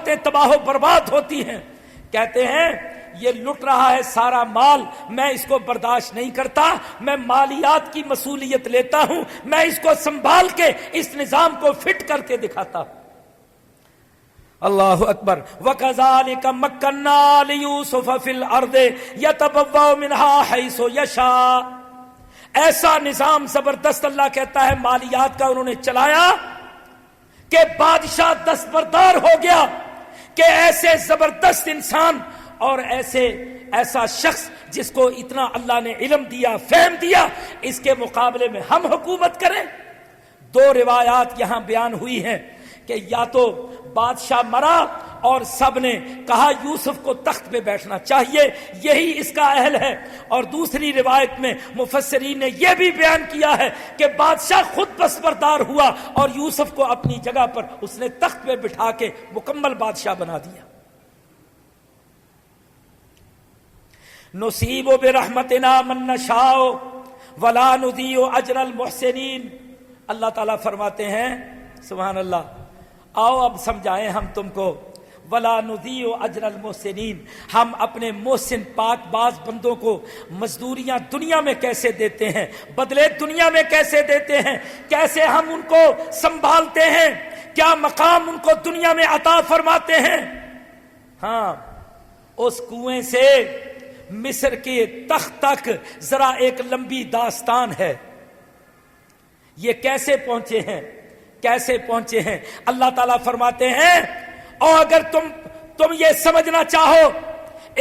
دولتیں تباہ و برباد ہوتی ہیں، کہتے ہیں یہ لٹ رہا ہے سارا مال، میں اس کو برداشت نہیں کرتا، میں مالیات کی مسئولیت لیتا ہوں، میں اس کو سنبھال کے اس نظام کو فٹ کر کے دکھاتا ہوں۔ اللہ اکبر۔ وَكَذَلِكَ مَكَّنَّا لِيُوسُفَ فِي الْأَرْضِ يَتَبَوَّأُ مِنْهَا حَيْثُ يَشَاءُ۔ ایسا نظام زبردست اللہ کہتا ہے مالیات کا انہوں نے چلایا کہ بادشاہ دستبردار ہو گیا کہ ایسے زبردست انسان اور ایسا شخص جس کو اتنا اللہ نے علم دیا، فہم دیا، اس کے مقابلے میں ہم حکومت کریں۔ دو روایات یہاں بیان ہوئی ہیں کہ یا تو بادشاہ مرا اور سب نے کہا یوسف کو تخت پہ بیٹھنا چاہیے، یہی اس کا اہل ہے، اور دوسری روایت میں مفسرین نے یہ بھی بیان کیا ہے کہ بادشاہ خود دستبردار ہوا اور یوسف کو اپنی جگہ پر اس نے تخت پہ بٹھا کے مکمل بادشاہ بنا دیا۔ نصیب برحمتنا من نشاء ولا نضیع اجر المحسنین۔ اللہ تعالیٰ فرماتے ہیں سبحان اللہ، آؤ اب سمجھائیں ہم تم کو، ولا نضیع اجر المحسنین، ہم اپنے محسن پاک باز بندوں کو مزدوریاں دنیا میں کیسے دیتے ہیں، بدلے دنیا میں کیسے دیتے ہیں، کیسے ہم ان کو سنبھالتے ہیں، کیا مقام ان کو دنیا میں عطا فرماتے ہیں۔ ہاں، اس کنویں سے مصر کے تخت تک ذرا ایک لمبی داستان ہے، یہ کیسے پہنچے ہیں، کیسے پہنچے ہیں۔ اللہ تعالیٰ فرماتے ہیں اور اگر تم یہ سمجھنا چاہو،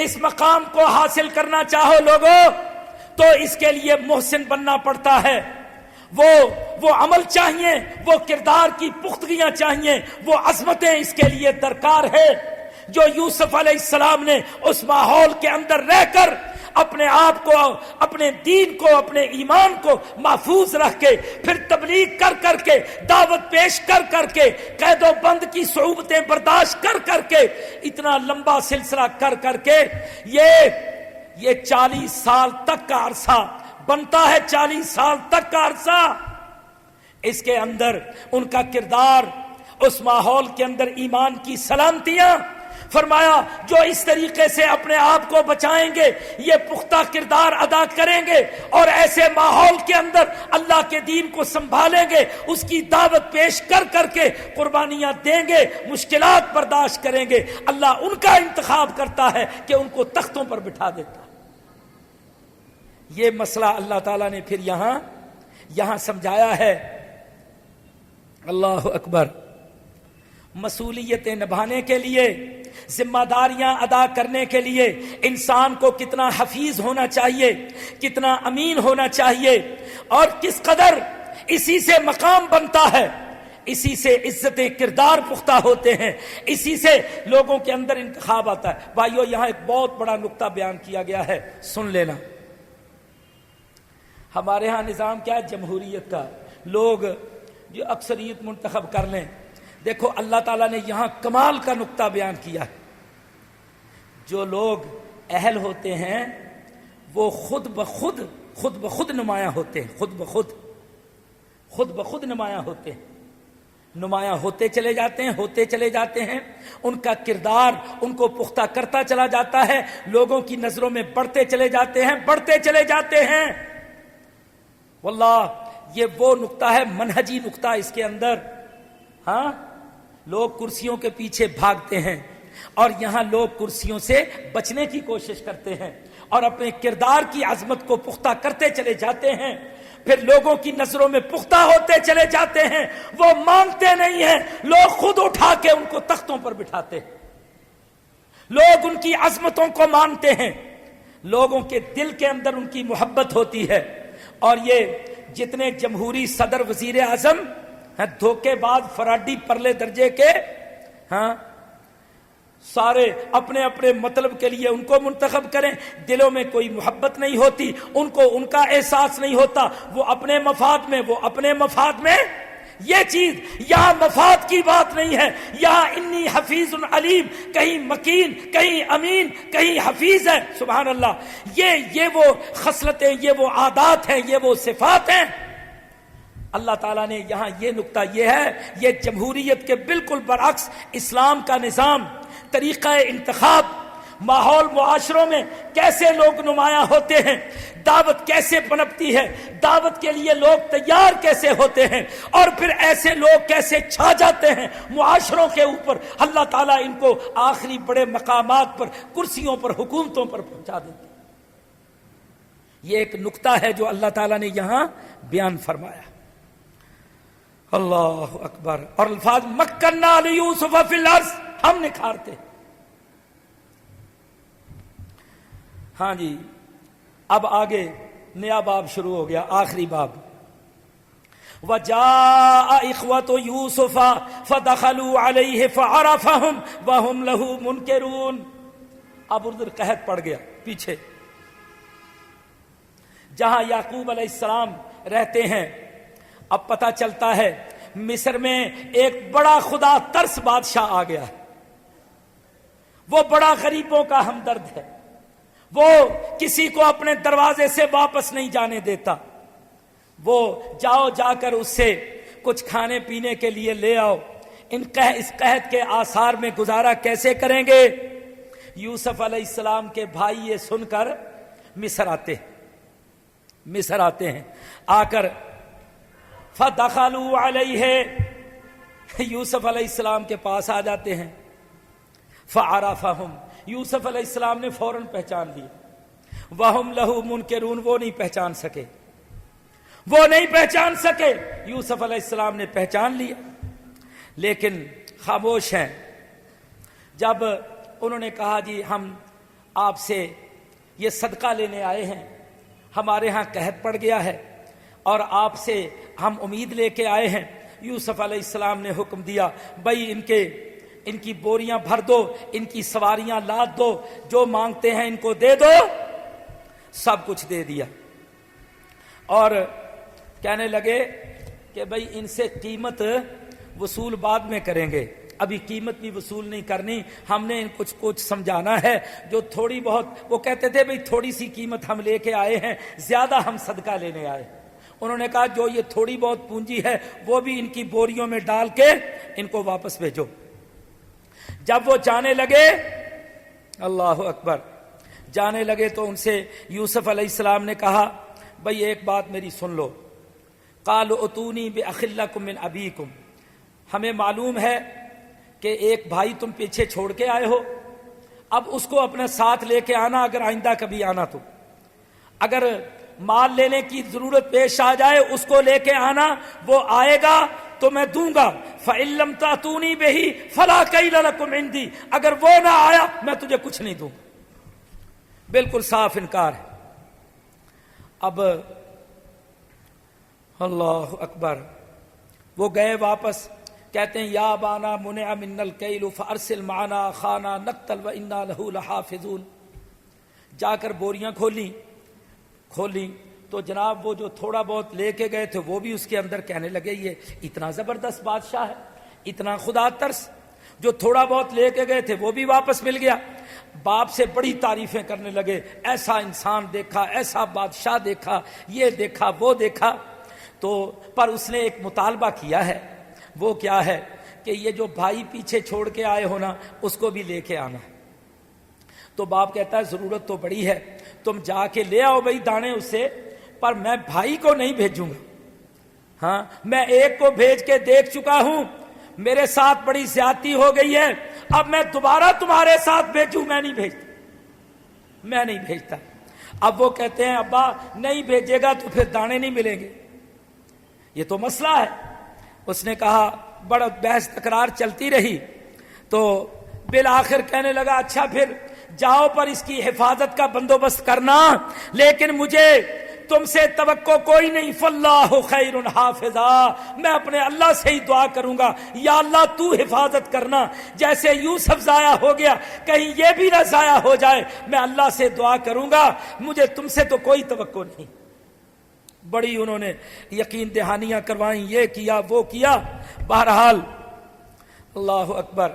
اس مقام کو حاصل کرنا چاہو لوگوں، تو اس کے لیے محسن بننا پڑتا ہے، وہ عمل چاہیے، وہ کردار کی پختگیاں چاہیے، وہ عظمتیں اس کے لیے درکار ہے جو یوسف علیہ السلام نے اس ماحول کے اندر رہ کر اپنے آپ کو، اپنے دین کو، اپنے ایمان کو محفوظ رکھ کے، پھر تبلیغ کر کر کے، دعوت پیش کر کر کے، قید و بند کی صعوبتیں برداشت کر کر کے، اتنا لمبا سلسلہ کر کر کے یہ 40 سال تک کا عرصہ بنتا ہے، 40 سال تک کا عرصہ، اس کے اندر ان کا کردار، اس ماحول کے اندر ایمان کی سلامتیاں، فرمایا جو اس طریقے سے اپنے آپ کو بچائیں گے، یہ پختہ کردار ادا کریں گے اور ایسے ماحول کے اندر اللہ کے دین کو سنبھالیں گے، اس کی دعوت پیش کر کر کے قربانیاں دیں گے، مشکلات برداشت کریں گے، اللہ ان کا انتخاب کرتا ہے کہ ان کو تختوں پر بٹھا دیتا ہے۔ یہ مسئلہ اللہ تعالیٰ نے پھر یہاں سمجھایا ہے۔ اللہ اکبر۔ مسئولیتیں نبھانے کے لیے، ذمہ داریاں ادا کرنے کے لیے انسان کو کتنا حفیظ ہونا چاہیے، کتنا امین ہونا چاہیے، اور کس قدر اسی سے مقام بنتا ہے، اسی سے عزت کردار پختہ ہوتے ہیں، اسی سے لوگوں کے اندر انتخاب آتا ہے۔ بھائیو، یہاں ایک بہت بڑا نقطہ بیان کیا گیا ہے، سن لینا۔ ہمارے ہاں نظام کیا ہے؟ جمہوریت کا، لوگ جو اکثریت منتخب کر لیں۔ دیکھو اللہ تعالیٰ نے یہاں کمال کا نقطہ بیان کیا ہے، جو لوگ اہل ہوتے ہیں وہ خود بخود نمایاں ہوتے ہیں، خود بخود نمایاں ہوتے ہیں، نمایاں ہوتے چلے جاتے ہیں، ان کا کردار ان کو پختہ کرتا چلا جاتا ہے، لوگوں کی نظروں میں بڑھتے چلے جاتے ہیں۔ واللہ یہ وہ نقطہ ہے، منہجی نقطہ اس کے اندر۔ ہاں، لوگ کرسیوں کے پیچھے بھاگتے ہیں اور یہاں لوگ کرسیوں سے بچنے کی کوشش کرتے ہیں اور اپنے کردار کی عظمت کو پختہ کرتے چلے جاتے ہیں، پھر لوگوں کی نظروں میں پختہ ہوتے چلے جاتے ہیں۔ وہ مانگتے نہیں ہیں، لوگ خود اٹھا کے ان کو تختوں پر بٹھاتے ہیں، لوگ ان کی عظمتوں کو مانتے ہیں، لوگوں کے دل کے اندر ان کی محبت ہوتی ہے۔ اور یہ جتنے جمہوری صدر، وزیر اعظم دھوکے باز، فراڈی، پرلے درجے کے، سارے اپنے اپنے مطلب کے لیے ان کو منتخب کریں، دلوں میں کوئی محبت نہیں ہوتی، ان کو ان کا احساس نہیں ہوتا، وہ اپنے مفاد میں یہ چیز، یہاں مفاد کی بات نہیں ہے، یہاں انی حفیظ علیم، کہیں مکین، کہیں امین، کہیں حفیظ ہے۔ سبحان اللہ، یہ وہ خصلتیں، یہ وہ عادات ہیں، یہ وہ صفات ہیں۔ اللہ تعالیٰ نے یہاں یہ نقطہ یہ ہے، یہ جمہوریت کے بالکل برعکس اسلام کا نظام، طریقہ انتخاب، ماحول معاشروں میں کیسے لوگ نمایاں ہوتے ہیں، دعوت کیسے پنپتی ہے، دعوت کے لیے لوگ تیار کیسے ہوتے ہیں، اور پھر ایسے لوگ کیسے چھا جاتے ہیں معاشروں کے اوپر، اللہ تعالیٰ ان کو آخری بڑے مقامات پر، کرسیوں پر، حکومتوں پر پہنچا دیتے ہیں۔ یہ ایک نقطہ ہے جو اللہ تعالیٰ نے یہاں بیان فرمایا۔ اللہ اکبر۔ اور الفاظ مکننا لیوسف فی الارض، ہم نکھارتے ہیں۔ ہاں جی، اب آگے نیا باب شروع ہو گیا، آخری باب۔ وَجَاءَ إِخْوَةُ يُوسُفَ فَدَخَلُوا عَلَيْهِ فَعَرَفَهُمْ وَهُمْ لَهُ مُنْكِرُونَ۔ اب ادھر قحط پڑ گیا پیچھے، جہاں یعقوب علیہ السلام رہتے ہیں۔ اب پتہ چلتا ہے مصر میں ایک بڑا خدا ترس بادشاہ آ گیا ہے، وہ بڑا غریبوں کا ہمدرد ہے، وہ کسی کو اپنے دروازے سے واپس نہیں جانے دیتا۔ وہ جاؤ، جا کر اس سے کچھ کھانے پینے کے لیے لے آؤ۔ اس قحط کے آثار میں گزارا کیسے کریں گے؟ یوسف علیہ السلام کے بھائی یہ سن کر مصر آتے ہیں، آ کر فَدَخَلُوا عَلَيْهِ، یوسف علیہ السلام کے پاس آ جاتے ہیں۔ فَعَرَفَهُمْ، یوسف علیہ السلام نے فوراً پہچان لیا۔ وَهُمْ لَهُ مُنْكِرُونَ، وہ نہیں پہچان سکے۔ یوسف علیہ السلام نے پہچان لیا لیکن خاموش ہیں۔ جب انہوں نے کہا جی ہم آپ سے یہ صدقہ لینے آئے ہیں، ہمارے ہاں قحط پڑ گیا ہے اور آپ سے ہم امید لے کے آئے ہیں، یوسف علیہ السلام نے حکم دیا بھائی ان کی بوریاں بھر دو، ان کی سواریاں لاد دو، جو مانگتے ہیں ان کو دے دو۔ سب کچھ دے دیا اور کہنے لگے کہ بھائی ان سے قیمت وصول بعد میں کریں گے، ابھی قیمت بھی وصول نہیں کرنی، ہم نے ان کچھ سمجھانا ہے، جو تھوڑی بہت، وہ کہتے تھے بھئی تھوڑی سی قیمت ہم لے کے آئے ہیں، زیادہ ہم صدقہ لینے آئے۔ انہوں نے کہا جو یہ تھوڑی بہت پونجی ہے وہ بھی ان کی بوریوں میں ڈال کے ان کو واپس بھیجو۔ جب وہ جانے لگے، اللہ اکبر، جانے لگے تو ان سے یوسف علیہ السلام نے کہا بھئی ایک بات میری سن لو۔ قالوا اتونی بأخ لکم من ابیکم، ہمیں معلوم ہے کہ ایک بھائی تم پیچھے چھوڑ کے آئے ہو، اب اس کو اپنے ساتھ لے کے آنا اگر آئندہ کبھی آنا تو، اگر مال لینے کی ضرورت پیش آ جائے اس کو لے کے آنا، وہ آئے گا تو میں دوں گا۔ فَإِن لَّمْ تَأْتُونِي بِهِ فَلَا كَيْلَ لَكُمْ عِندِي، اگر وہ نہ آیا میں تجھے کچھ نہیں دوں گا۔ بالکل صاف انکار ہے۔ اب اللہ اکبر، وہ گئے واپس، کہتے ہیں یا ابانا منع منا الکیل فارسل معنا اخانا نقتل وانا له لحافظون۔ جا کر بوریاں کھولیں تو جناب وہ جو تھوڑا بہت لے کے گئے تھے وہ بھی اس کے اندر، کہنے لگے یہ اتنا زبردست بادشاہ ہے، اتنا خدا ترس، جو تھوڑا بہت لے کے گئے تھے وہ بھی واپس مل گیا۔ باپ سے بڑی تعریفیں کرنے لگے، ایسا انسان دیکھا، ایسا بادشاہ دیکھا، یہ دیکھا وہ دیکھا۔ تو پر اس نے ایک مطالبہ کیا ہے، وہ کیا ہے کہ یہ جو بھائی پیچھے چھوڑ کے آئے ہو نا اس کو بھی لے کے آنا ہے۔ تو باپ کہتا ہے ضرورت تو بڑی ہے، تم جا کے لے آؤ بھائی دانے اس سے، پر میں بھائی کو نہیں بھیجوں گا۔ ہاں میں ایک کو بھیج کے دیکھ چکا ہوں، میرے ساتھ بڑی زیادتی ہو گئی ہے، اب میں دوبارہ تمہارے ساتھ بھیجوں؟ میں نہیں بھیجتا۔ اب وہ کہتے ہیں ابا نہیں بھیجے گا تو پھر دانے نہیں ملیں گے، یہ تو مسئلہ ہے۔ اس نے کہا، بڑا بحث تکرار چلتی رہی، تو بالآخر کہنے لگا اچھا پھر جاؤ پر اس کی حفاظت کا بندوبست کرنا، لیکن مجھے تم سے توقع کوئی نہیں، فاللہ خیر حافظا، میں اپنے اللہ سے ہی دعا کروں گا، یا اللہ تو حفاظت کرنا، جیسے یوسف ضائع ہو گیا کہیں یہ بھی نہ ضائع ہو جائے، میں اللہ سے دعا کروں گا، مجھے تم سے تو کوئی توقع نہیں۔ بڑی انہوں نے یقین دہانیاں کروائیں، یہ کیا وہ کیا، بہرحال اللہ اکبر۔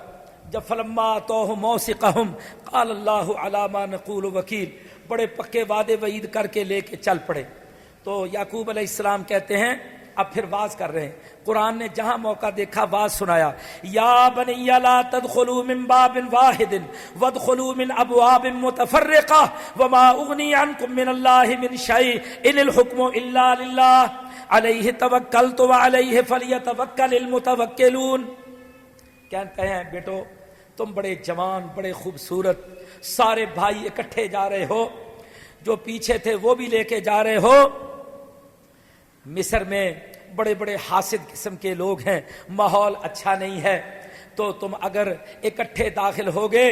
جب فلما آتوہ موثقہم قال اللہ علی ما نقول وکیل، بڑے پکے وعدے وعید کر کے لے کے چل پڑے۔ تو یعقوب علیہ السلام کہتے ہیں اب پھر واز کر رہے ہیں۔ قرآن نے جہاں موقع دیکھا واز سنایا، یا بنی لا تدخلوا من باب واحد وادخلوا من ابواب متفرقہ وما اغنی عنکم من اللہ من شیء ان الحکم الا للہ علیہ توکلت وعلیہ فلیتوکل المتوکلون۔ کہتے ہیں بیٹو تم بڑے جوان، بڑے خوبصورت، سارے بھائی اکٹھے جا رہے ہو، جو پیچھے تھے وہ بھی لے کے جا رہے ہو۔ مصر میں بڑے بڑے حاسد قسم کے لوگ ہیں، ماحول اچھا نہیں ہے، تو تم اگر اکٹھے داخل ہوگے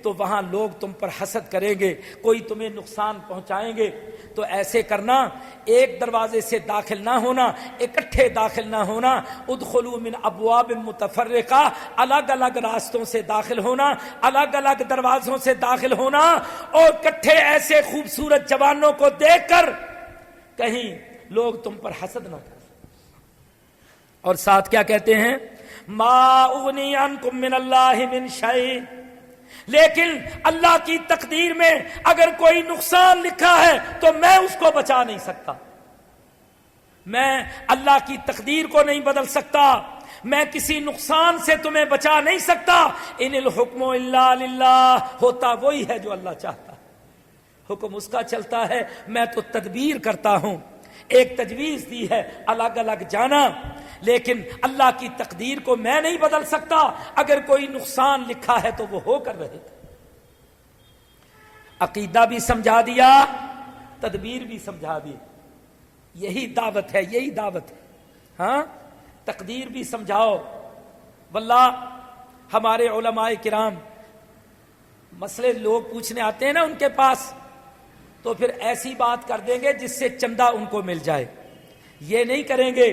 تو وہاں لوگ تم پر حسد کریں گے، کوئی تمہیں نقصان پہنچائیں گے۔ تو ایسے کرنا، ایک دروازے سے داخل نہ ہونا، اکٹھے داخل نہ ہونا، ادخلوا من ابواب متفرقہ، الگ الگ راستوں سے داخل ہونا، الگ الگ دروازوں سے داخل ہونا، اور اکٹھے ایسے خوبصورت جوانوں کو دیکھ کر کہیں لوگ تم پر حسد نہ کریں۔ اور ساتھ کیا کہتے ہیں؟ ما اغنی عنکم من اللہ من شیء، لیکن اللہ کی تقدیر میں اگر کوئی نقصان لکھا ہے تو میں اس کو بچا نہیں سکتا، میں اللہ کی تقدیر کو نہیں بدل سکتا، میں کسی نقصان سے تمہیں بچا نہیں سکتا۔ ان الحکم الا للہ، ہوتا وہی ہے جو اللہ چاہتا ہے، حکم اس کا چلتا ہے، میں تو تدبیر کرتا ہوں۔ ایک تجویز دی ہے الگ الگ جانا، لیکن اللہ کی تقدیر کو میں نہیں بدل سکتا، اگر کوئی نقصان لکھا ہے تو وہ ہو کر رہے گا۔ عقیدہ بھی سمجھا دیا، تدبیر بھی سمجھا دی، یہی دعوت ہے، یہی دعوت ہے۔ ہاں، تقدیر بھی سمجھاؤ۔ واللہ ہمارے علماء کرام مسئلے لوگ پوچھنے آتے ہیں نا ان کے پاس، تو پھر ایسی بات کر دیں گے جس سے چندہ ان کو مل جائے۔ یہ نہیں کریں گے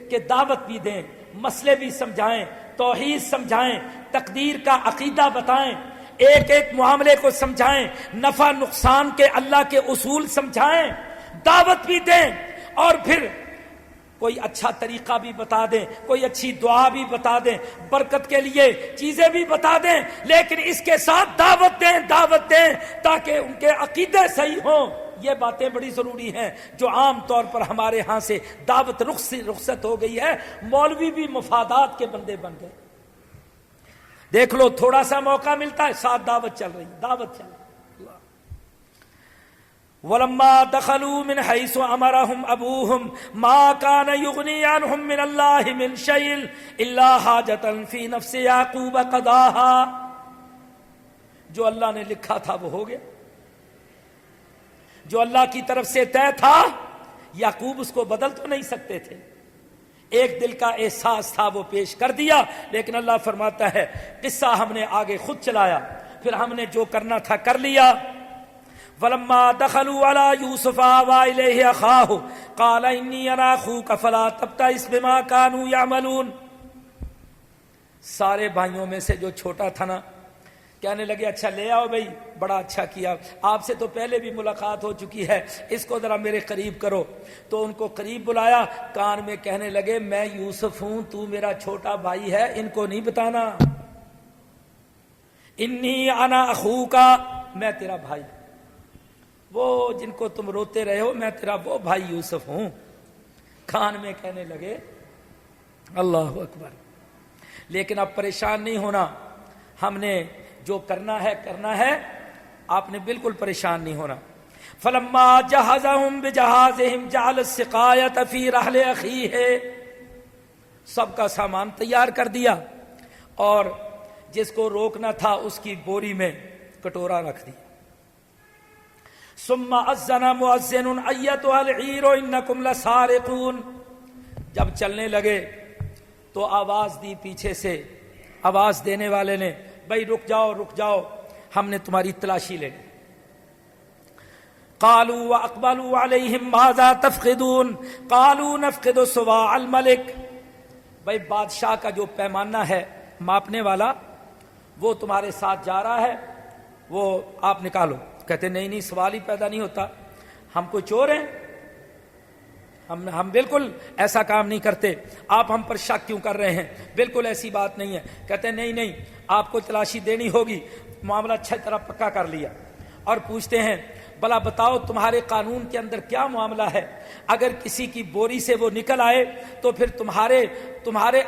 کہ دعوت بھی دیں، مسئلے بھی سمجھائیں، توحید سمجھائیں، تقدیر کا عقیدہ بتائیں، ایک ایک معاملے کو سمجھائیں، نفع نقصان کے اللہ کے اصول سمجھائیں، دعوت بھی دیں، اور پھر کوئی اچھا طریقہ بھی بتا دیں، کوئی اچھی دعا بھی بتا دیں، برکت کے لیے چیزیں بھی بتا دیں، لیکن اس کے ساتھ دعوت دیں تاکہ ان کے عقیدے صحیح ہوں۔ یہ باتیں بڑی ضروری ہیں جو عام طور پر ہمارے ہاں سے دعوت رخصت ہو گئی ہے، مولوی بھی مفادات کے بندے بن گئے۔ دیکھ لو، تھوڑا سا موقع ملتا ہے، ساتھ دعوت چل رہی، دعوت چل رہی۔ وَلَمَّا دَخَلُوا مِنْ حَيْثُ أَمَرَهُمْ أَبُوهُمْ مَا كَانَ يُغْنِي عَنْهُمْ مِنَ اللَّهِ مِنْ شَيْءٍ إِلَّا حَاجَةً فِي نَفْسِ يَعْقُوبَ قَضَاهَا۔ جو اللہ نے لکھا تھا وہ ہو گیا، جو اللہ کی طرف سے طے تھا، یعقوب اس کو بدل تو نہیں سکتے تھے، ایک دل کا احساس تھا وہ پیش کر دیا، لیکن اللہ فرماتا ہے قصہ ہم نے آگے خود چلایا، پھر ہم نے جو کرنا تھا کر لیا۔ وَلَمَّا دَخَلُوا عَلَى يُوسُفَ آوَىٰ إِلَيْهِ أَخَاهُ قَالَ إِنِّي أَنَا أَخُوكَ فَلَا تَبْتَئِسْ بِمَا كَانُوا يَعْمَلُونَ۔ سارے بھائیوں میں سے جو چھوٹا تھا نا، کہنے لگے اچھا لے آؤ بھائی، بڑا اچھا کیا، آپ سے تو پہلے بھی ملاقات ہو چکی ہے، اس کو ذرا میرے قریب کرو۔ تو ان کو قریب بلایا، کان میں کہنے لگے میں یوسف ہوں، تو میرا چھوٹا بھائی ہے، ان کو نہیں بتانا۔ انی انا اخوکا، میں تیرا بھائی، وہ جن کو تم روتے رہے ہو، میں تیرا وہ بھائی یوسف ہوں۔ کان میں کہنے لگے اللہ اکبر۔ لیکن اب پریشان نہیں ہونا، ہم نے جو کرنا ہے، آپ نے بالکل پریشان نہیں ہونا۔ فلما جہزہم بجہازہم جعل السقایۃ فی رحل اخیہ، سب کا سامان تیار کر دیا، اور جس کو روکنا تھا اس کی بوری میں کٹورا رکھ دیا۔ ثم اذن مؤذن ایتھا العیر انکم لسارقون۔ جب چلنے لگے تو آواز دی پیچھے سے، آواز دینے والے نے، بھائی رک جاؤ، ہم نے تمہاری تلاشی لے لی۔ قالوا واقبلوا علیہم ماذا تفقدون قالوا نفقد صواع الملک۔ بھائی بادشاہ کا جو پیمانہ ہے ماپنے والا، وہ تمہارے ساتھ جا رہا ہے، وہ آپ نکالو۔ کہتے نہیں، سوال ہی پیدا نہیں ہوتا، ہم کوئی چور ہیں؟ ہم بالکل ایسا کام نہیں کرتے، آپ ہم پر شک کیوں کر رہے ہیں؟ بالکل ایسی بات نہیں ہے۔ کہتے نہیں، آپ کو تلاشی دینی ہوگی۔ معاملہ اچھا طرح پکا کر لیا، اور پوچھتے ہیں بلا بتاؤ تمہارے قانون کے اندر کیا معاملہ ہے؟ اگر کسی کی بوری سے وہ نکل آئے تو پھر تمہارے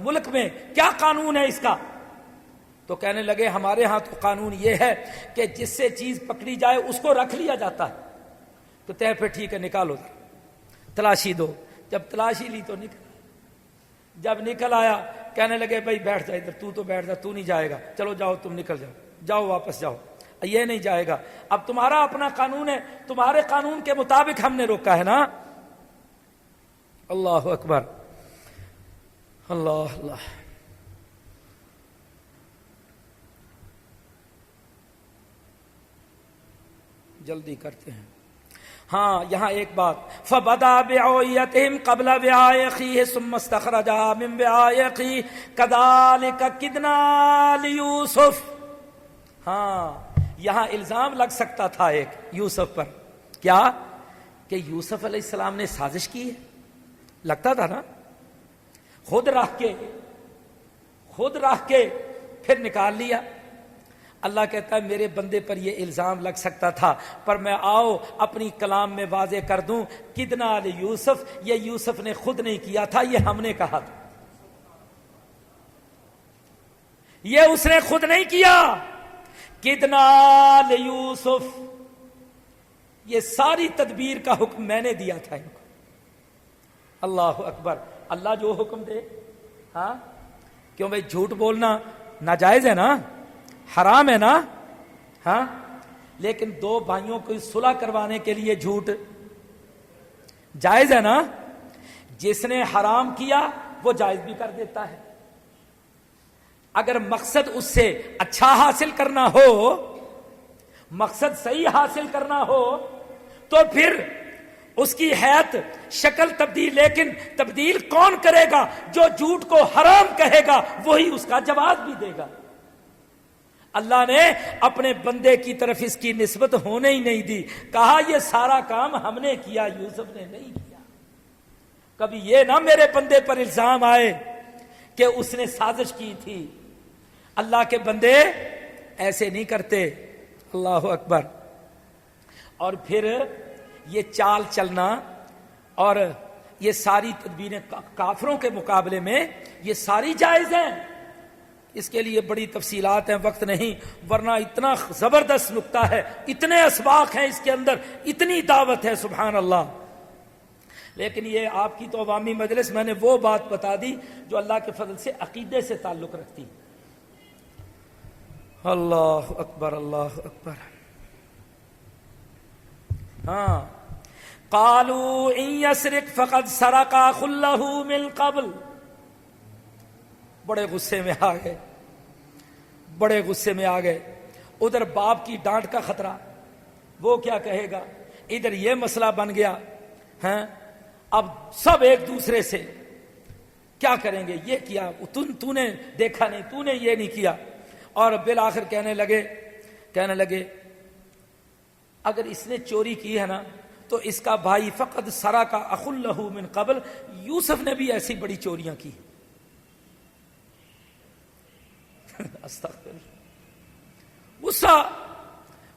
ملک میں کیا قانون ہے اس کا؟ تو کہنے لگے ہمارے ہاں تو قانون یہ ہے کہ جس سے چیز پکڑی جائے اس کو رکھ لیا جاتا ہے۔ تو تے پھر ٹھیک ہے نکالو، تلاشی دو۔ جب تلاشی لی تو نکل، جب نکل آیا کہنے لگے بھائی بیٹھ جا ادھر، تو بیٹھ جا، تو نہیں جائے گا، چلو جاؤ تم نکل جاؤ، جاؤ واپس جاؤ، یہ نہیں جائے گا۔ اب تمہارا اپنا قانون ہے، تمہارے قانون کے مطابق ہم نے روکا ہے نا۔ اللہ اکبر، اللہ اللہ۔ جلدی کرتے ہیں۔ ہاں یہاں ایک بات، فَبَدَا بِعَوْیَتِهِمْ قَبْلَ وِعَاءِ أَخِیهِ ثُمَّ اسْتَخْرَجَهَا مِنْ وِعَاءِ أَخِیهِ كَذَلِكَ كِدْنَا لِيُوسُف۔ ہاں یہاں الزام لگ سکتا تھا ایک یوسف پر، کیا کہ یوسف علیہ السلام نے سازش کی ہے، لگتا تھا نا، خود رکھ کے پھر نکال لیا۔ اللہ کہتا ہے میرے بندے پر یہ الزام لگ سکتا تھا، پر میں آؤ اپنی کلام میں واضح کر دوں، کدنا یوسف، یہ یوسف نے خود نہیں کیا تھا، یہ ہم نے کہا تھا، یہ اس نے خود نہیں کیا۔ کدنا یوسف، یہ ساری تدبیر کا حکم میں نے دیا تھا ان کو۔ اللہ اکبر، اللہ جو حکم دے، ہاں کیوں بھائی جھوٹ بولنا ناجائز ہے نا، حرام ہے نا، ہاں لیکن دو بھائیوں کو صلح کروانے کے لیے جھوٹ جائز ہے نا۔ جس نے حرام کیا وہ جائز بھی کر دیتا ہے، اگر مقصد اس سے اچھا حاصل کرنا ہو، مقصد صحیح حاصل کرنا ہو تو پھر اس کی حیت شکل تبدیل، لیکن تبدیل کون کرے گا؟ جو جھوٹ کو حرام کہے گا وہی اس کا جواب بھی دے گا۔ اللہ نے اپنے بندے کی طرف اس کی نسبت ہونے ہی نہیں دی، کہا یہ سارا کام ہم نے کیا، یوسف نے نہیں کیا۔ کبھی یہ نہ میرے بندے پر الزام آئے کہ اس نے سازش کی تھی۔ اللہ کے بندے ایسے نہیں کرتے۔ اللہ اکبر۔ اور پھر یہ چال چلنا اور یہ ساری تدبیریں کافروں کے مقابلے میں یہ ساری جائز ہیں۔ اس کے لیے بڑی تفصیلات ہیں، وقت نہیں، ورنہ اتنا زبردست نکتہ ہے، اتنے اسباق ہیں اس کے اندر، اتنی دعوت ہے، سبحان اللہ۔ لیکن یہ آپ کی تو عوامی مجلس، میں نے وہ بات بتا دی جو اللہ کے فضل سے عقیدے سے تعلق رکھتی۔ اللہ اکبر، اللہ اکبر۔ ہاں قالوا ان يسرق فقد سرق اخ له من قبل۔ بڑے غصے میں آ گئے، بڑے غصے میں آ گئے۔ ادھر باپ کی ڈانٹ کا خطرہ، وہ کیا کہے گا، ادھر یہ مسئلہ بن گیا ہے۔ اب سب ایک دوسرے سے کیا کریں گے، یہ کیا، تو نے دیکھا نہیں، تو نے یہ نہیں کیا۔ اور بالآخر کہنے لگے اگر اس نے چوری کی ہے نا تو اس کا بھائی فقد سرق اخ له من قبل، یوسف نے بھی ایسی بڑی چوریاں کی۔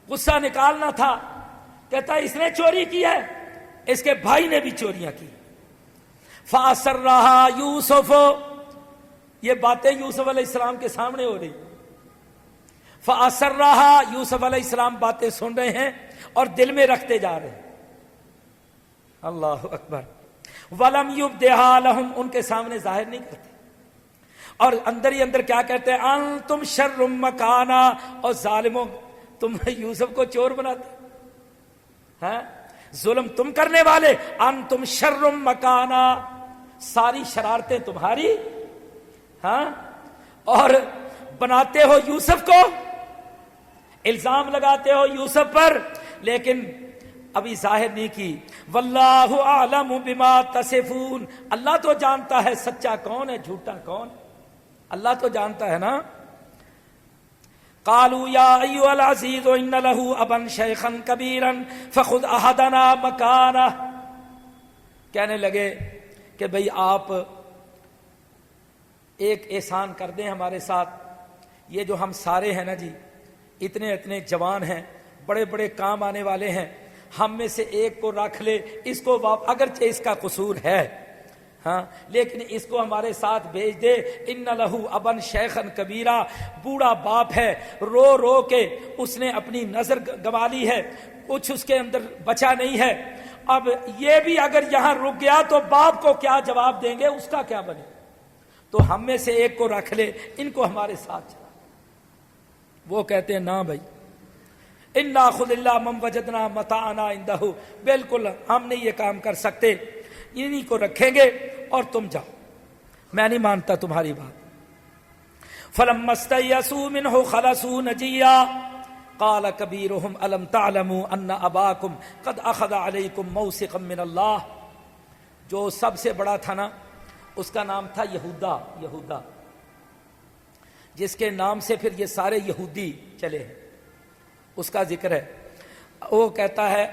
غصہ نکالنا تھا، کہتا اس نے چوری کی ہے، اس کے بھائی نے بھی چوریاں کی۔ فَأَسَرَّهَا يُوسُفُ، یہ باتیں یوسف علیہ السلام کے سامنے ہو رہی۔ فَأَسَرَّهَا، یوسف علیہ السلام باتیں سن رہے ہیں اور دل میں رکھتے جا رہے ہیں۔ اللہ اکبر۔ وَلَمْ يُبْدِهَا لَهُمْ، ان کے سامنے ظاہر نہیں کرتے، اور اندر ہی اندر کیا کہتے ہیں، انتم شر مکانا، اور ظالموں تم یوسف کو چور بناتے ہیں، ظلم تم کرنے والے، انتم شر مکانا، ساری شرارتیں تمہاری، ہاں، اور بناتے ہو یوسف کو، الزام لگاتے ہو یوسف پر، لیکن ابھی ظاہر نہیں کی۔ واللہ اعلم بما تصفون، اللہ تو جانتا ہے سچا کون ہے جھوٹا کون، اللہ تو جانتا ہے نا۔ قالوا یا ایھا العزیز ان له ابا شیخا کبیرا فخذ احدنا مکانہ، کہنے لگے کہ بھئی آپ ایک احسان کر دیں ہمارے ساتھ، یہ جو ہم سارے ہیں نا جی، اتنے جوان ہیں، بڑے بڑے کام آنے والے ہیں، ہم میں سے ایک کو رکھ لے، اس کو اگرچہ اس کا قصور ہے ہاں، لیکن اس کو ہمارے ساتھ بھیج دے۔ ان لہو ابن شیخن کبیرہ، بوڑھا باپ ہے، رو رو کے اس نے اپنی نظر گنوا لی ہے، کچھ اس کے اندر بچا نہیں ہے۔ اب یہ بھی اگر یہاں رک گیا تو باپ کو کیا جواب دیں گے، اس کا کیا بنے؟ تو ہم میں سے ایک کو رکھ لے، ان کو ہمارے ساتھ چلا۔ وہ کہتے ہیں نا بھائی، انا خذ اللہ من وجدنا متاعنا عنده، بالکل ہم نہیں یہ کام کر سکتے، انہی کو رکھیں گے اور تم جاؤ، میں نہیں مانتا تمہاری بات۔ فلما استيئسوا منه خلصوا نجيا قال كبيرهم الم تعلموا ان اباكم قد اخذ عليكم موثقا من الله۔ جو سب سے بڑا تھا نا، اس کا نام تھا یہودا، جس کے نام سے پھر یہ سارے یہودی چلے ہیں، اس کا ذکر ہے۔ وہ کہتا ہے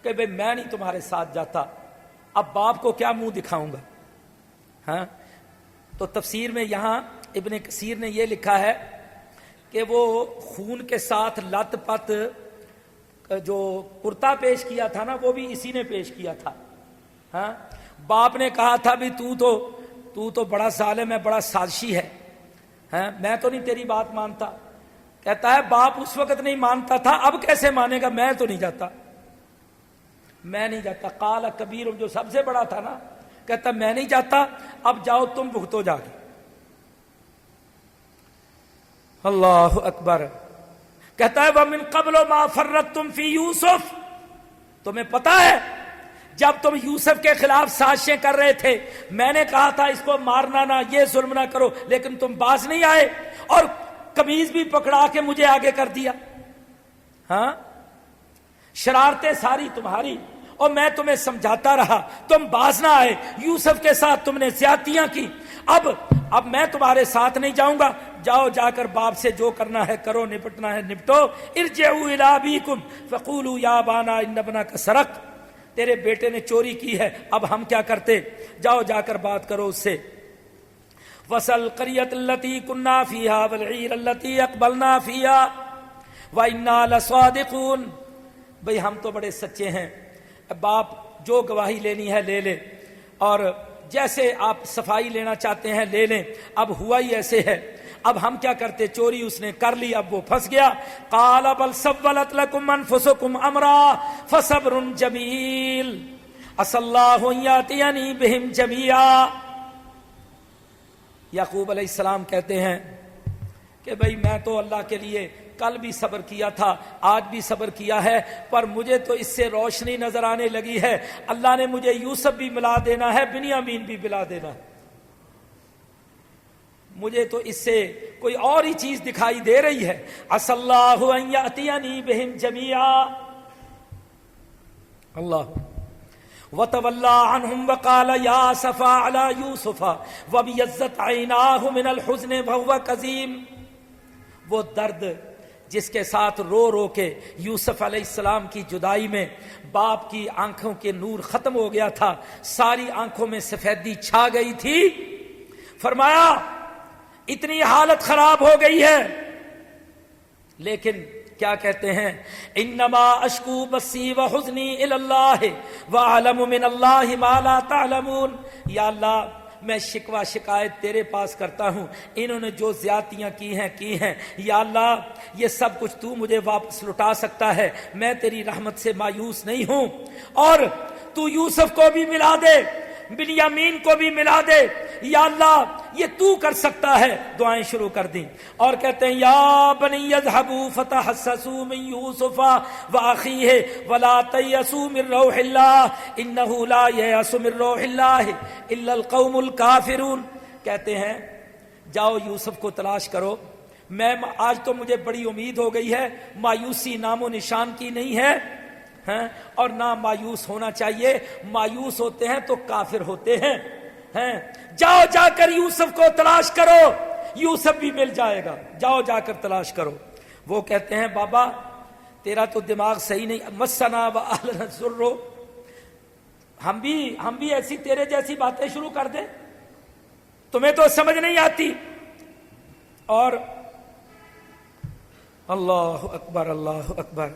کہ بھئی میں نہیں تمہارے ساتھ جاتا، اب باپ کو کیا منہ دکھاؤں گا ہاں۔ تو تفسیر میں یہاں ابن کثیر نے یہ لکھا ہے کہ وہ خون کے ساتھ لت پت جو کرتا پیش کیا تھا نا، وہ بھی اسی نے پیش کیا تھا ہاں۔ باپ نے کہا تھا بھی تو تو بڑا ظالم ہے، بڑا سازشی ہے ہاں، میں تو نہیں تیری بات مانتا۔ کہتا ہے باپ اس وقت نہیں مانتا تھا، اب کیسے مانے گا، میں تو نہیں جاتا، میں نہیں جاتا۔ قال کبیر، جو سب سے بڑا تھا نا، کہتا میں نہیں جاتا، اب جاؤ تم بھگتو جا کے۔ اللہ اکبر۔ کہتا ہے وَمِن قَبْلُ مَا فَرَّطْتُمْ فِي یوسف، تمہیں پتا ہے جب تم یوسف کے خلاف سازشیں کر رہے تھے، میں نے کہا تھا اس کو مارنا نہ، یہ ظلم نہ کرو، لیکن تم باز نہیں آئے، اور قمیض بھی پکڑا کے مجھے آگے کر دیا ہاں۔ شرارتیں ساری تمہاری، اور میں تمہیں سمجھاتا رہا، تم باز نہ آئے، یوسف کے ساتھ تم نے زیادتیاں کی، اب میں تمہارے ساتھ نہیں جاؤں گا، جاؤ جا کر باپ سے جو کرنا ہے کرو، نپٹنا ہے نپٹو۔ ارجعوا الی ابیکم فقولوا یا ابانا ان ابنک سرق، تیرے بیٹے نے چوری کی ہے، اب ہم کیا کرتے، جاؤ جا کر بات کرو اس سے۔ وصل قریۃ التی کنا فیہا والعیر التی اقبلنا فیہا وانا لصادقون، بھئی ہم تو بڑے سچے ہیں، باپ جو گواہی لینی ہے لے لے، اور جیسے آپ صفائی لینا چاہتے ہیں لے لیں، اب ہوا ہی ایسے ہے، اب ہم کیا کرتے، چوری اس نے کر لی، اب وہ پھنس گیا۔ قال بل سولت لكم انفسكم امرا فصبر جمیل عسى الله ان ياتيني بهم جميعا۔ یعقوب علیہ السلام کہتے ہیں کہ بھئی میں تو اللہ کے لیے کل بھی صبر کیا تھا، آج بھی صبر کیا ہے، پر مجھے تو اس سے روشنی نظر آنے لگی ہے، اللہ نے مجھے یوسف بھی ملا دینا ہے، بنیامین بھی ملا دینا ہے، مجھے تو اس سے کوئی اور ہی چیز دکھائی دے رہی ہے۔ عسى الله ان ياتيني بهم جميعا۔ اللہ وتولى عنهم وقال يا اسفا على يوسف وابيضت عيناه من الحزن وهو كظيم۔ وہ درد جس کے ساتھ رو رو کے یوسف علیہ السلام کی جدائی میں باپ کی آنکھوں کے نور ختم ہو گیا تھا، ساری آنکھوں میں سفیدی چھا گئی تھی، فرمایا اتنی حالت خراب ہو گئی ہے، لیکن کیا کہتے ہیں، انما اشکو بسی وحزنی الی اللہ واعلم من اللہ ما لا تعلمون۔ یا اللہ میں شکوہ شکایت تیرے پاس کرتا ہوں، انہوں نے جو زیادتیاں کی ہیں، یا اللہ یہ سب کچھ تو مجھے واپس لٹا سکتا ہے، میں تیری رحمت سے مایوس نہیں ہوں، اور تو یوسف کو بھی ملا دے، بنیامین کو بھی ملا دے، یا اللہ یہ تو کر سکتا ہے۔ دعائیں شروع کر دیں اور کہتے ہیں یا بنی اذهبوا فتحسسوا من یوسف واخیہ ولا تیأسوا من روح اللہ انہ لا ییأس من روح اللہ الا القوم الکافرون۔ کہتے ہیں جاؤ یوسف کو تلاش کرو، میں آج تو مجھے بڑی امید ہو گئی ہے، مایوسی نام و نشان کی نہیں ہے اور نہ مایوس ہونا چاہیے، مایوس ہوتے ہیں تو کافر ہوتے ہیں۔ جاؤ جا کر یوسف کو تلاش کرو، یوسف بھی مل جائے گا، جاؤ جا کر تلاش کرو۔ وہ کہتے ہیں بابا تیرا تو دماغ صحیح نہیں، مسنا وأهلنا الضر، ہم بھی ایسی تیرے جیسی باتیں شروع کر دیں، تمہیں تو سمجھ نہیں آتی۔ اور اللہ اکبر اللہ اکبر.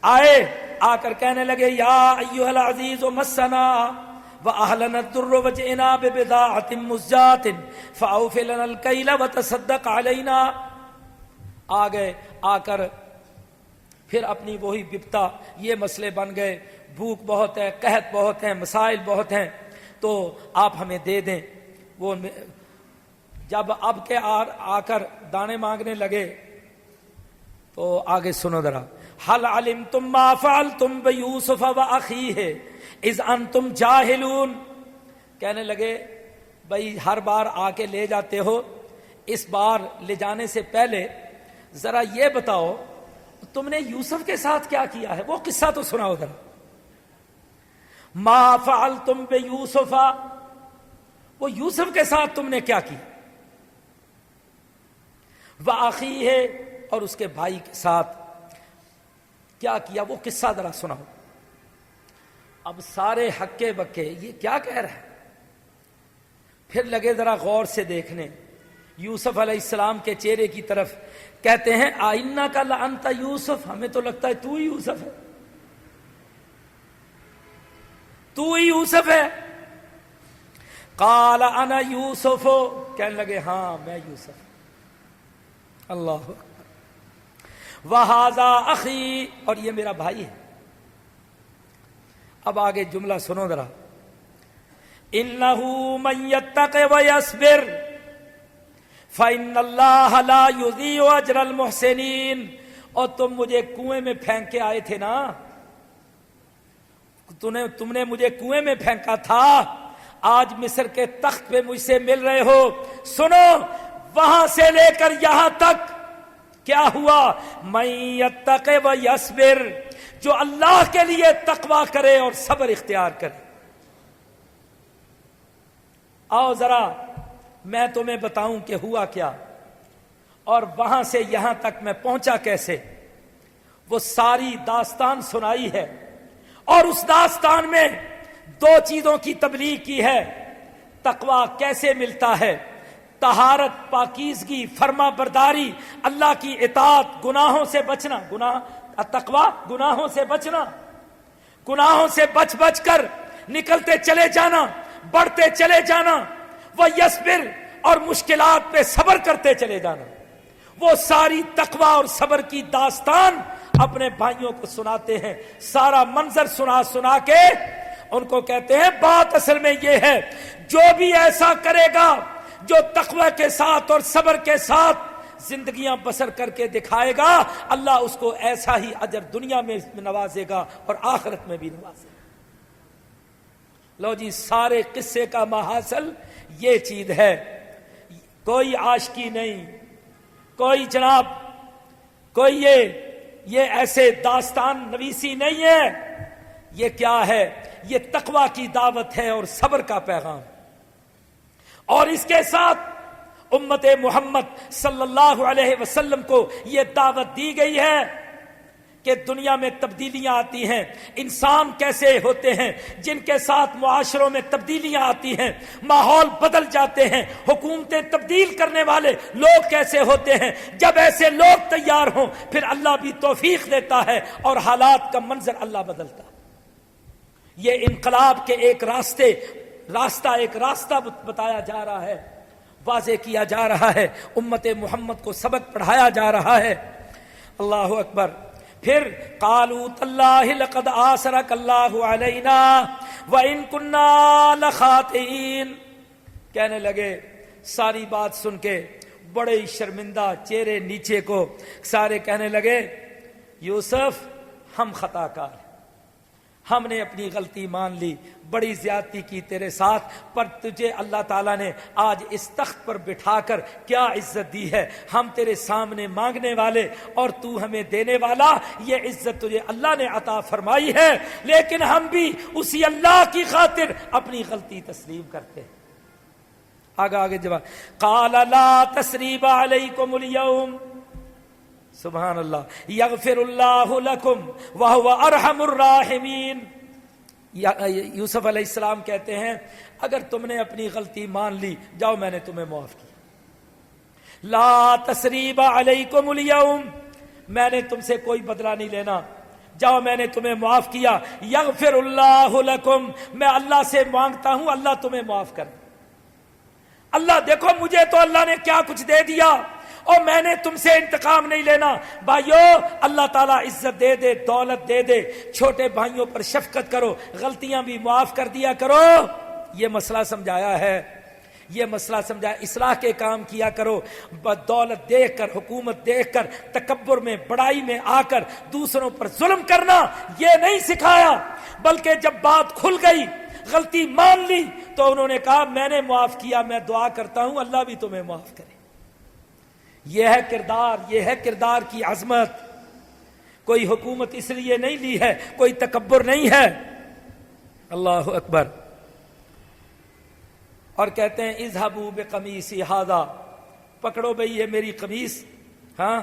آئے آ کر کہنے لگے یا ایھا العزیز مسنا واہلنا الضر وجئنا ببضاعۃ مزجاۃ فاوف لنا الکیل وتصدق علینا. آ گئے, آ کر پھر اپنی وہی بپتا, یہ مسئلے بن گئے, بھوک بہت ہے, قحط بہت ہے, مسائل بہت ہیں, تو آپ ہمیں دے دیں. وہ جب اب کے آ کر دانے مانگنے لگے تو آگے سنو ذرا. حل علمتم ما فعلتم بیوسف واخیہ اذ انتم جاہلون. کہنے لگے بھائی ہر بار آ کے لے جاتے ہو, اس بار لے جانے سے پہلے ذرا یہ بتاؤ تم نے یوسف کے ساتھ کیا کیا ہے, وہ قصہ تو سناؤ ذرا. ما فعلتم بیوسف, وہ یوسف کے ساتھ تم نے کیا کی. واخیہ, اور اس کے بھائی کے ساتھ کیا کیا, وہ قصہ ذرا سناؤ. اب سارے ہکے بکے یہ کیا کہہ رہا ہے. پھر لگے ذرا غور سے دیکھنے یوسف علیہ السلام کے چہرے کی طرف. کہتے ہیں آئنہ لانت یوسف, ہمیں تو لگتا ہے تو ہی یوسف ہے, تو ہی یوسف ہے. قال انا یوسف, کہنے لگے ہاں میں یوسف. اللہ وہذا اخی, اور یہ میرا بھائی ہے. اب آگے جملہ سنو ذرا. انہ من یتق ویصبر فإن اللہ لا یضیع اجر المحسنین. اور تم مجھے کنویں میں پھینک کے آئے تھے نا, تم نے مجھے کنویں میں پھینکا تھا, آج مصر کے تخت پہ مجھ سے مل رہے ہو. سنو وہاں سے لے کر یہاں تک کیا ہوا. من یتق ویصبر, جو اللہ کے لیے تقوی کرے اور صبر اختیار کرے. آؤ ذرا میں تمہیں بتاؤں کہ ہوا کیا, اور وہاں سے یہاں تک میں پہنچا کیسے. وہ ساری داستان سنائی ہے, اور اس داستان میں دو چیزوں کی تبلیغ کی ہے. تقوی کیسے ملتا ہے, طہارت, پاکیزگی, فرما برداری, اللہ کی اطاعت, گناہوں سے بچنا. تقوی گناہوں سے بچنا, گناہوں سے بچ بچ کر نکلتے چلے جانا, بڑھتے چلے جانا. وہ یصبر, اور مشکلات پہ صبر کرتے چلے جانا. وہ ساری تقوی اور صبر کی داستان اپنے بھائیوں کو سناتے ہیں. سارا منظر سنا کے ان کو کہتے ہیں بات اصل میں یہ ہے, جو بھی ایسا کرے گا, جو تقوی کے ساتھ اور صبر کے ساتھ زندگیاں بسر کر کے دکھائے گا, اللہ اس کو ایسا ہی اجر دنیا میں نوازے گا اور آخرت میں بھی نوازے گا. لو جی, سارے قصے کا محاصل یہ چیز ہے. کوئی عاشقی نہیں, کوئی جناب کوئی یہ ایسے داستان نویسی نہیں ہے. یہ کیا ہے, یہ تقوی کی دعوت ہے اور صبر کا پیغام. اور اس کے ساتھ امت محمد صلی اللہ علیہ وسلم کو یہ دعوت دی گئی ہے کہ دنیا میں تبدیلیاں آتی ہیں, انسان کیسے ہوتے ہیں جن کے ساتھ معاشروں میں تبدیلیاں آتی ہیں, ماحول بدل جاتے ہیں, حکومتیں تبدیل کرنے والے لوگ کیسے ہوتے ہیں. جب ایسے لوگ تیار ہوں پھر اللہ بھی توفیق دیتا ہے اور حالات کا منظر اللہ بدلتا ہے. یہ انقلاب کے ایک راستہ بتایا جا رہا ہے, واضح کیا جا رہا ہے, امت محمد کو سبق پڑھایا جا رہا ہے. اللہ اکبر. پھر قالوا تاللہ لقد آثرک اللہ علینا وان کنا لخاطئین. کہنے لگے ساری بات سن کے بڑے شرمندہ چہرے نیچے کو, سارے کہنے لگے یوسف ہم خطا کار, ہم نے اپنی غلطی مان لی, بڑی زیادتی کی تیرے ساتھ, پر تجھے اللہ تعالیٰ نے آج اس تخت پر بٹھا کر کیا عزت دی ہے. ہم تیرے سامنے مانگنے والے اور تو ہمیں دینے والا, یہ عزت تجھے اللہ نے عطا فرمائی ہے, لیکن ہم بھی اسی اللہ کی خاطر اپنی غلطی تسلیم کرتے ہیں. آگے جواب. قال لا تثریب علیکم اليوم, سبحان اللہ, یغفر اللہ لکم وہو ارحم الراحمین. یوسف علیہ السلام کہتے ہیں اگر تم نے اپنی غلطی مان لی, جاؤ میں نے تمہیں معاف کیا, لا تسریب علیکم الیوم، میں نے تم سے کوئی بدلہ نہیں لینا، جاؤ میں نے تمہیں معاف کیا، یغفر اللہ لکم، میں اللہ سے مانگتا ہوں اللہ تمہیں معاف کر دے۔ اللہ دیکھو مجھے تو اللہ نے کیا کچھ دے دیا، اور میں نے تم سے انتقام نہیں لینا۔ بھائیو اللہ تعالیٰ عزت دے دے، دولت دے دے، چھوٹے بھائیوں پر شفقت کرو، غلطیاں بھی معاف کر دیا کرو، یہ مسئلہ سمجھایا ہے، یہ مسئلہ سمجھایا۔ اصلاح کے کام کیا کرو، دولت دیکھ کر، حکومت دیکھ کر، تکبر میں، بڑائی میں آ کر دوسروں پر ظلم کرنا یہ نہیں سکھایا، بلکہ جب بات کھل گئی، غلطی مان لی، تو انہوں نے کہا میں نے معاف کیا، میں دعا کرتا ہوں اللہ بھی تمہیں معاف کرے۔ یہ ہے کردار، یہ ہے کردار کی عظمت۔ کوئی حکومت اس لیے نہیں لی ہے، کوئی تکبر نہیں ہے۔ اللہ اکبر۔ اور کہتے ہیں اذهبوا بقمیصی ھذا، پکڑو بھئی یہ میری قمیص، ہاں،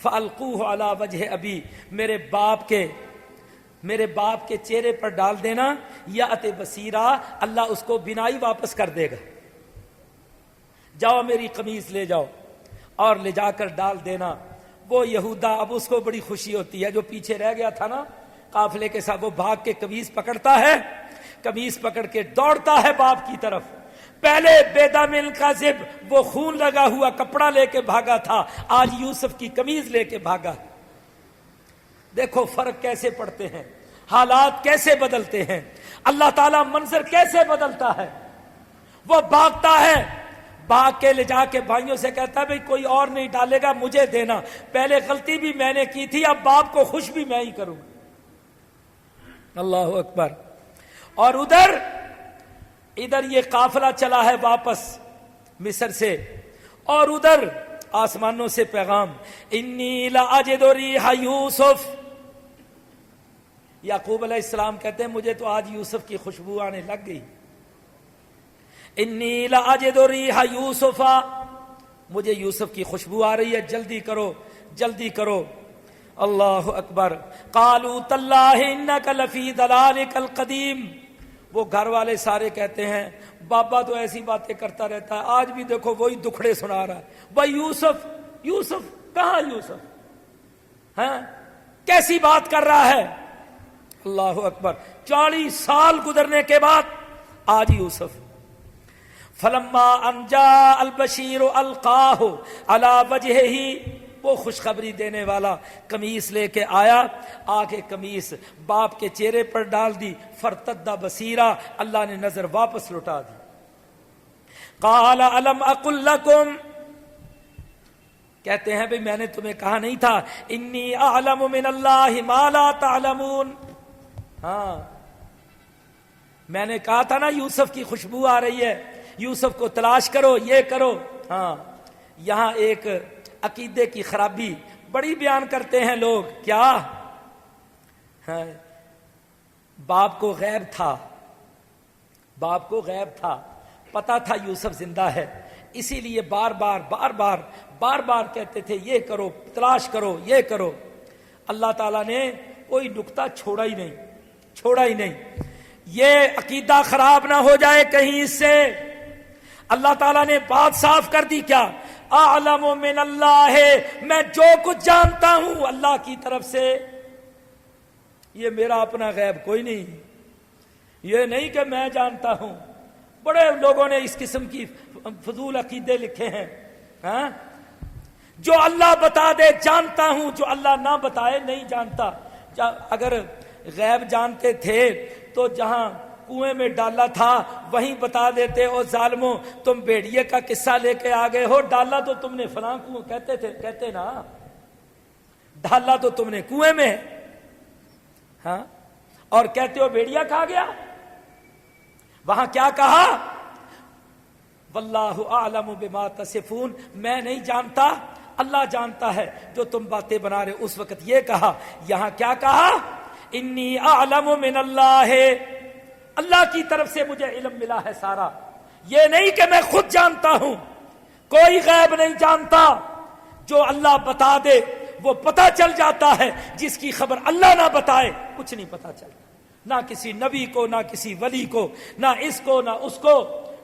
فالقوه علی وجه ابی، میرے باپ کے چہرے پر ڈال دینا، یأت بصیرا، اللہ اس کو بینائی واپس کر دے گا۔ جاؤ میری قمیص لے جاؤ اور لے جا کر ڈال دینا۔ وہ یہودا، اب اس کو بڑی خوشی ہوتی ہے، جو پیچھے رہ گیا تھا نا قافلے کے ساتھ، وہ بھاگ کے قمیص پکڑتا ہے، قمیص پکڑ کے دوڑتا ہے باپ کی طرف۔ پہلے بیدامن کاذب، وہ خون لگا ہوا کپڑا لے کے بھاگا تھا، آج یوسف کی قمیض لے کے بھاگا۔ دیکھو فرق کیسے پڑتے ہیں، حالات کیسے بدلتے ہیں، اللہ تعالیٰ منظر کیسے بدلتا ہے۔ وہ بھاگتا ہے، بھاگ کے لے جا کے بھائیوں سے کہتا ہے بھئی کوئی اور نہیں ڈالے گا، مجھے دینا، پہلے غلطی بھی میں نے کی تھی، اب باپ کو خوش بھی میں ہی کروں۔ اللہ اکبر۔ اور ادھر یہ قافلہ چلا ہے واپس مصر سے، اور ادھر آسمانوں سے پیغام، انی لاجد ریح یوسف۔ یعقوب علیہ السلام کہتے ہیں مجھے تو آج یوسف کی خوشبو آنے لگ گئی۔ انی لاجد ریح یوسف، مجھے یوسف کی خوشبو آ رہی ہے، جلدی کرو جلدی کرو۔ اللہ اکبر۔ قالوا تاللہ انک لفی ضلالک القدیم، وہ گھر والے سارے کہتے ہیں بابا تو ایسی باتیں کرتا رہتا ہے، آج بھی دیکھو وہی دکھڑے سنا رہا ہے، بھائی یوسف یوسف کہاں یوسف، ہاں کیسی بات کر رہا ہے۔ اللہ اکبر۔ 40 سال گزرنے کے بعد آج یوسف۔ فلما ان جاء البشیر القاہ علی وجہہ، وہ خوشخبری دینے والا قمیص لے کے آیا، آگے قمیص باپ کے چہرے پر ڈال دی، فرتد بصیرا، اللہ نے نظر واپس لوٹا دی۔ قال الم اقل لکم، کہتے ہیں بھئی میں نے تمہیں کہا نہیں تھا، انی اعلم من اللہ ما لا تعلمون، ہاں میں نے کہا تھا نا یوسف کی خوشبو آ رہی ہے، یوسف کو تلاش کرو، یہ کرو۔ ہاں یہاں ایک عقیدے کی خرابی بڑی بیان کرتے ہیں لوگ، کیا ہے؟ باپ کو غیب تھا، باپ کو غیب تھا، پتا تھا یوسف زندہ ہے، اسی لیے بار بار کہتے تھے یہ کرو، تلاش کرو، یہ کرو۔ اللہ تعالیٰ نے کوئی نقطہ چھوڑا ہی نہیں، یہ عقیدہ خراب نہ ہو جائے کہیں اس سے۔ اللہ تعالیٰ نے بات صاف کر دی، کیا؟ اعلم من اللہ، میں جو کچھ جانتا ہوں اللہ کی طرف سے، یہ میرا اپنا غیب کوئی نہیں، یہ نہیں کہ میں جانتا ہوں۔ بڑے لوگوں نے اس قسم کی فضول عقیدے لکھے ہیں، ہاں جو اللہ بتا دے جانتا ہوں، جو اللہ نہ بتائے نہیں جانتا۔ اگر غیب جانتے تھے تو جہاں کنویں میں ڈالا تھا وہیں بتا دیتے، او ظالموں تم بھیڑیے کا قصہ لے کے آ گئے ہو، ڈالا تو تم نے فلاں کنویں، کہتے نا ڈالا تو تم نے کنویں میں، ہاں اور کہتے ہو بھیڑیا کھا گیا۔ وہاں کیا کہا؟ واللہ اعلم بما تصفون، میں نہیں جانتا اللہ جانتا ہے جو تم باتیں بنا رہے، اس وقت یہ کہا۔ یہاں کیا کہا؟ انی اعلم من اللہ، اللہ کی طرف سے مجھے علم ملا ہے سارا، یہ نہیں کہ میں خود جانتا ہوں، کوئی غیب نہیں جانتا، جو اللہ بتا دے وہ پتہ چل جاتا ہے، جس کی خبر اللہ نہ بتائے کچھ نہیں پتہ چلتا، نہ کسی نبی کو، نہ کسی ولی کو، نہ اس کو نہ اس کو،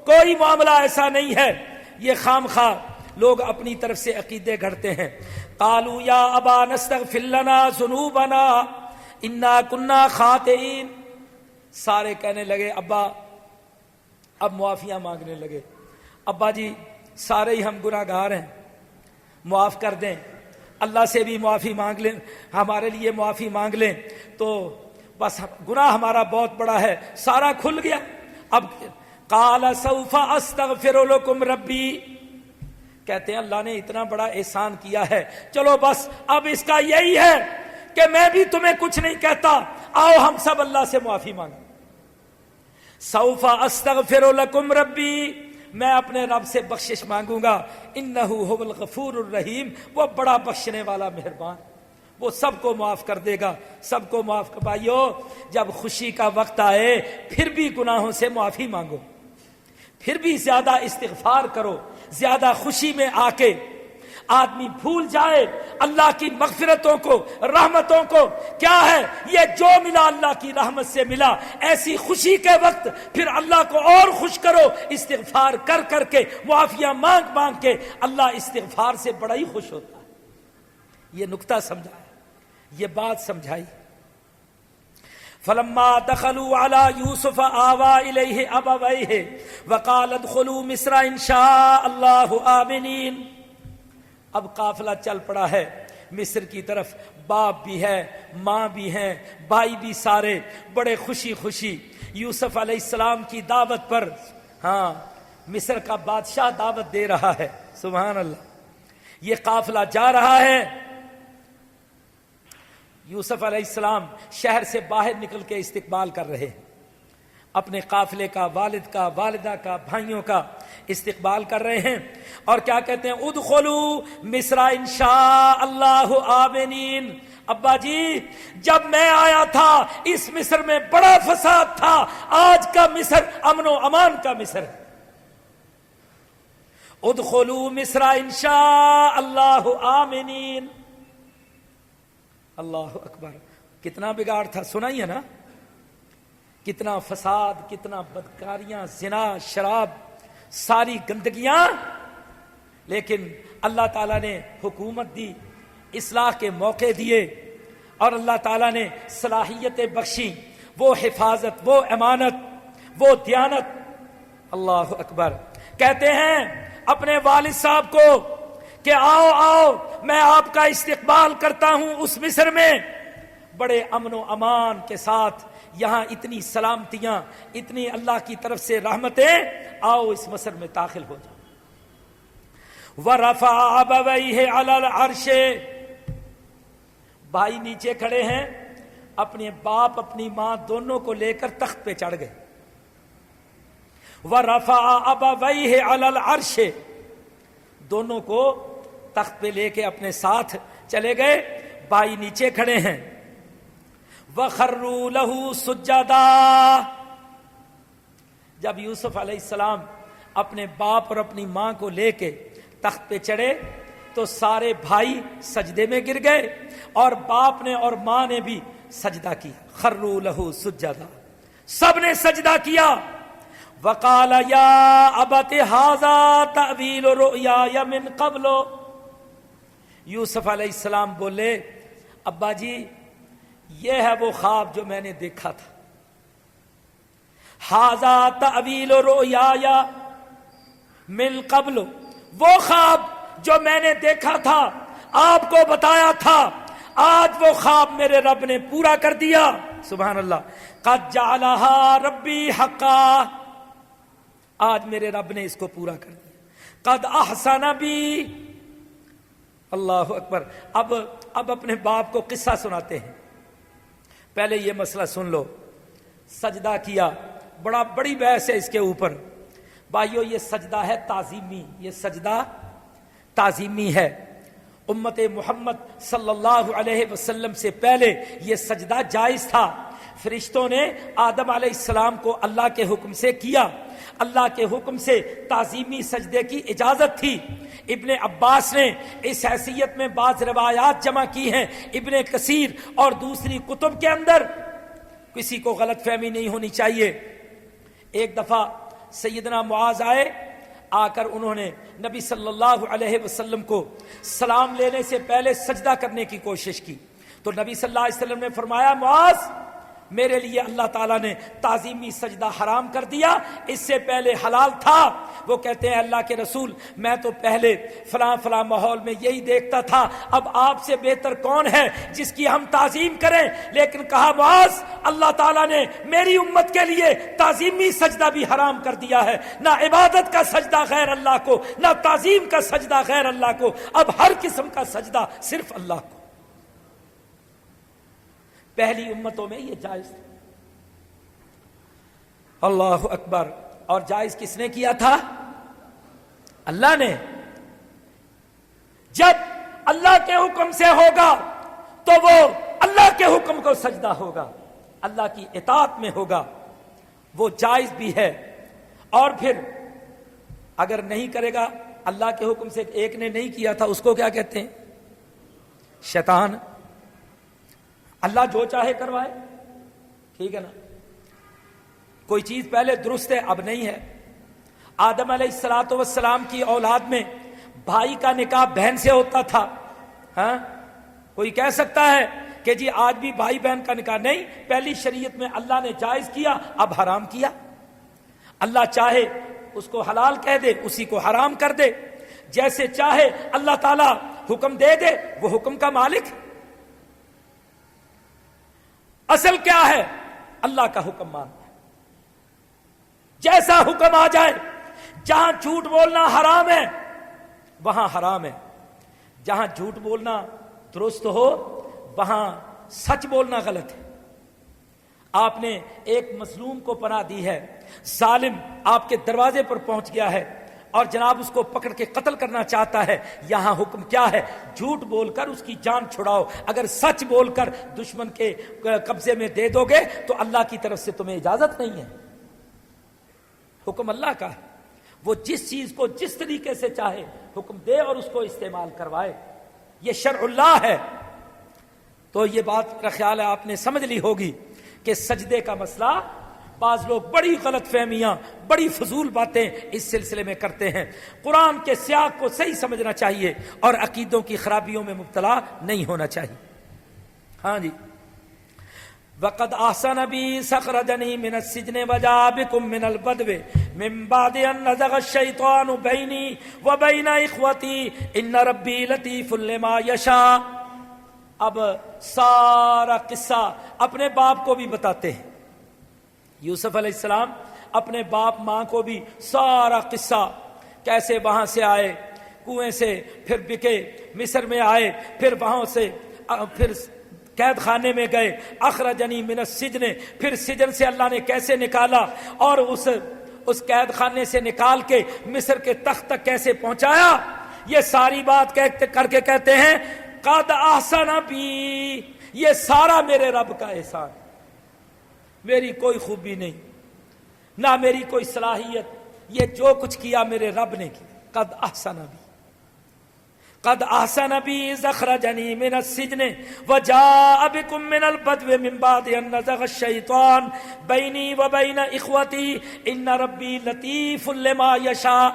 کوئی معاملہ ایسا نہیں ہے۔ یہ خام خواہ لوگ اپنی طرف سے عقیدے گھڑتے ہیں. قالوا یا ابا نستغفر لنا ذنوبنا انا كنا خاطئین. سارے کہنے لگے ابا، اب معافیاں مانگنے لگے، ابا جی سارے ہی ہم گناہ گار ہیں، معاف کر دیں، اللہ سے بھی معافی مانگ لیں، ہمارے لیے معافی مانگ لیں، تو بس گناہ ہمارا بہت بڑا ہے. سارا کھل گیا. اب قال سوف استغفر لكم ربی، کہتے ہیں اللہ نے اتنا بڑا احسان کیا ہے، چلو بس اب اس کا یہی ہے کہ میں بھی تمہیں کچھ نہیں کہتا، آؤ ہم سب اللہ سے معافی مانگیں. سوف استغفر لكم ربی، میں اپنے رب سے بخشش مانگوں گا، انہ هو الغفور الرحیم، وہ بڑا بخشنے والا مہربان، وہ سب کو معاف کر دے گا، سب کو معاف کر. بھائیو جب خوشی کا وقت آئے پھر بھی گناہوں سے معافی مانگو، پھر بھی زیادہ استغفار کرو. زیادہ خوشی میں آ کے آدمی بھول جائے اللہ کی مغفرتوں کو، رحمتوں کو. کیا ہے یہ جو ملا اللہ کی رحمت سے ملا. ایسی خوشی کے وقت پھر اللہ کو اور خوش کرو، استغفار کر کر کے، معافیاں مانگ مانگ کے. اللہ استغفار سے بڑا ہی خوش ہوتا ہے. یہ نکتہ سمجھا، یہ بات سمجھائی. فلما دخلوا على يوسف آوى إليه أبويه وقال ادخلوا مصر إن شاء الله آمنين. اب قافلہ چل پڑا ہے مصر کی طرف، باپ بھی ہے، ماں بھی ہیں، بھائی بھی، سارے بڑے خوشی خوشی یوسف علیہ السلام کی دعوت پر. ہاں مصر کا بادشاہ دعوت دے رہا ہے، سبحان اللہ. یہ قافلہ جا رہا ہے. یوسف علیہ السلام شہر سے باہر نکل کے استقبال کر رہے ہیں اپنے قافلے کا، والد کا، والدہ کا، بھائیوں کا استقبال کر رہے ہیں. اور کیا کہتے ہیں؟ ادخلوا مصر انشاء اللہ آمنین. ابا جی جب میں آیا تھا اس مصر میں بڑا فساد تھا، آج کا مصر امن و امان کا مصر ہے. ادخلوا مصر انشاء اللہ آمنین. اللہ اکبر. کتنا بگاڑ تھا، سنائیے نا، کتنا فساد، کتنا بدکاریاں، زنا، شراب، ساری گندگیاں. لیکن اللہ تعالیٰ نے حکومت دی، اصلاح کے موقع دیے، اور اللہ تعالیٰ نے صلاحیتیں بخشی، وہ حفاظت، وہ امانت، وہ دیانت. اللہ اکبر. کہتے ہیں اپنے والد صاحب کو کہ آؤ آؤ میں آپ کا استقبال کرتا ہوں اس مصر میں، بڑے امن و امان کے ساتھ، یہاں اتنی سلامتیاں، اتنی اللہ کی طرف سے رحمتیں، آؤ اس مصر میں داخل ہو جاؤ. وَرَفَعَ أَبَوَيْهِ عَلَى الْعَرْشِ. بھائی نیچے کھڑے ہیں، اپنے باپ اپنی ماں دونوں کو لے کر تخت پہ چڑھ گئے. وَرَفَعَ أَبَوَيْهِ عَلَى الْعَرْشِ. دونوں کو تخت پہ لے کے اپنے ساتھ چلے گئے. بھائی نیچے کھڑے ہیں. وَخَرُّوا لَهُ سُجَّدًا. جب یوسف علیہ السلام اپنے باپ اور اپنی ماں کو لے کے تخت پہ چڑھے تو سارے بھائی سجدے میں گر گئے، اور باپ نے اور ماں نے بھی سجدہ کیا. خَرُّوا لَهُ سُجَّدًا. سب نے سجدہ کیا. وقال یا ابت ھذا تأویل رؤیای من قبل. یوسف علیہ السلام بولے ابا جی یہ ہے وہ خواب جو میں نے دیکھا تھا. ھذا تأویل رؤیای من قبل، وہ خواب جو میں نے دیکھا تھا، آپ کو بتایا تھا، آج وہ خواب میرے رب نے پورا کر دیا. سبحان اللہ. قد جعلها ربی حقا. آج میرے رب نے اس کو پورا کر دیا. قد احسن بی. اللہ اکبر. اب اپنے باپ کو قصہ سناتے ہیں. پہلے یہ مسئلہ سن لو. سجدہ کیا، بڑی بحث ہے اس کے اوپر. بھائیو یہ سجدہ ہے تعظیمی، یہ سجدہ تعظیمی ہے. امت محمد صلی اللہ علیہ وسلم سے پہلے یہ سجدہ جائز تھا. فرشتوں نے آدم علیہ السلام کو اللہ کے حکم سے کیا. اللہ کے حکم سے تعظیمی سجدے کی اجازت تھی. ابن عباس نے اس حیثیت میں بعض روایات جمع کی ہیں ابن کثیر اور دوسری کتب کے اندر. کسی کو غلط فہمی نہیں ہونی چاہیے. ایک دفعہ سیدنا معاذ آئے آ کر انہوں نے نبی صلی اللہ علیہ وسلم کو سلام لینے سے پہلے سجدہ کرنے کی کوشش کی، تو نبی صلی اللہ علیہ وسلم نے فرمایا معاذ میرے لیے اللہ تعالیٰ نے تعظیمی سجدہ حرام کر دیا، اس سے پہلے حلال تھا۔ وہ کہتے ہیں اللہ کے رسول میں تو پہلے فلاں فلاں ماحول میں یہی دیکھتا تھا، اب آپ سے بہتر کون ہے جس کی ہم تعظیم کریں؟ لیکن کہا معاذ اللہ تعالیٰ نے میری امت کے لیے تعظیمی سجدہ بھی حرام کر دیا ہے، نہ عبادت کا سجدہ غیر اللہ کو، نہ تعظیم کا سجدہ غیر اللہ کو، اب ہر قسم کا سجدہ صرف اللہ کو۔ پہلی امتوں میں یہ جائز تھا۔ اللہ اکبر۔ اور جائز کس نے کیا تھا؟ اللہ نے۔ جب اللہ کے حکم سے ہوگا تو وہ اللہ کے حکم کو سجدہ ہوگا، اللہ کی اطاعت میں ہوگا، وہ جائز بھی ہے۔ اور پھر اگر نہیں کرے گا اللہ کے حکم سے، ایک نے نہیں کیا تھا، اس کو کیا کہتے ہیں؟ شیطان۔ اللہ جو چاہے کروائے، ٹھیک ہے نا؟ کوئی چیز پہلے درست ہے اب نہیں ہے۔ آدم علیہ السلام کی اولاد میں بھائی کا نکاح بہن سے ہوتا تھا، ہاں؟ کوئی کہہ سکتا ہے کہ جی آج بھی بھائی بہن کا نکاح نہیں؟ پہلی شریعت میں اللہ نے جائز کیا، اب حرام کیا۔ اللہ چاہے اس کو حلال کہہ دے، اسی کو حرام کر دے، جیسے چاہے اللہ تعالیٰ حکم دے دے، وہ حکم کا مالک۔ اصل کیا ہے؟ اللہ کا حکم ماننا ہے، جیسا حکم آ جائے۔ جہاں جھوٹ بولنا حرام ہے وہاں حرام ہے، جہاں جھوٹ بولنا درست ہو وہاں سچ بولنا غلط ہے۔ آپ نے ایک مظلوم کو پناہ دی ہے، ظالم آپ کے دروازے پر پہنچ گیا ہے اور جناب اس کو پکڑ کے قتل کرنا چاہتا ہے، یہاں حکم کیا ہے؟ جھوٹ بول کر اس کی جان چھڑاؤ۔ اگر سچ بول کر دشمن کے قبضے میں دے دو گے تو اللہ کی طرف سے تمہیں اجازت نہیں ہے۔ حکم اللہ کا ہے، وہ جس چیز کو جس طریقے سے چاہے حکم دے اور اس کو استعمال کروائے، یہ شرع اللہ ہے۔ تو یہ بات کا خیال ہے آپ نے سمجھ لی ہوگی کہ سجدے کا مسئلہ بعض لوگ بڑی غلط فہمیاں، بڑی فضول باتیں اس سلسلے میں کرتے ہیں۔ قرآن کے سیاق کو صحیح سمجھنا چاہیے اور عقیدوں کی خرابیوں میں مبتلا نہیں ہونا چاہیے۔ ہاں جی، وَقَدْ أَحْسَنَ بِي سَخْرَجَنِي مِنَ السِّجْنِ وَجَاءَ بِكُم مِّنَ الْبَدْوِ مِن بَعْدِ أَن نَّزَغَ الشَّيْطَانُ بَيْنِي وَبَيْنَ إِخْوَتِي إِنَّ رَبِّي لَطِيفٌ لِّمَا يَشَاءُ۔ اب سارا قصہ اپنے باپ کو بھی بتاتے ہیں، یوسف علیہ السلام اپنے باپ ماں کو بھی سارا قصہ، کیسے وہاں سے آئے کنویں سے، پھر بکے مصر میں آئے، پھر وہاں سے پھر قید خانے میں گئے، اخرجنی من السجن، پھر سجن سے اللہ نے کیسے نکالا اور اس قید خانے سے نکال کے مصر کے تخت تک کیسے پہنچایا، یہ ساری بات کر کے کہتے ہیں قد احسن بی، یہ سارا میرے رب کا احسان، میری کوئی خوبی نہیں، نہ میری کوئی صلاحیت، یہ جو کچھ کیا میرے رب نے کیا۔ قد احسن بی، قد احسن بی اذ اخرجنی من السجن وجاء بكم من البدو من بعد ان نزغ الشیطان بینی وبین اخوتی ان ربی لطیف لما یشاء۔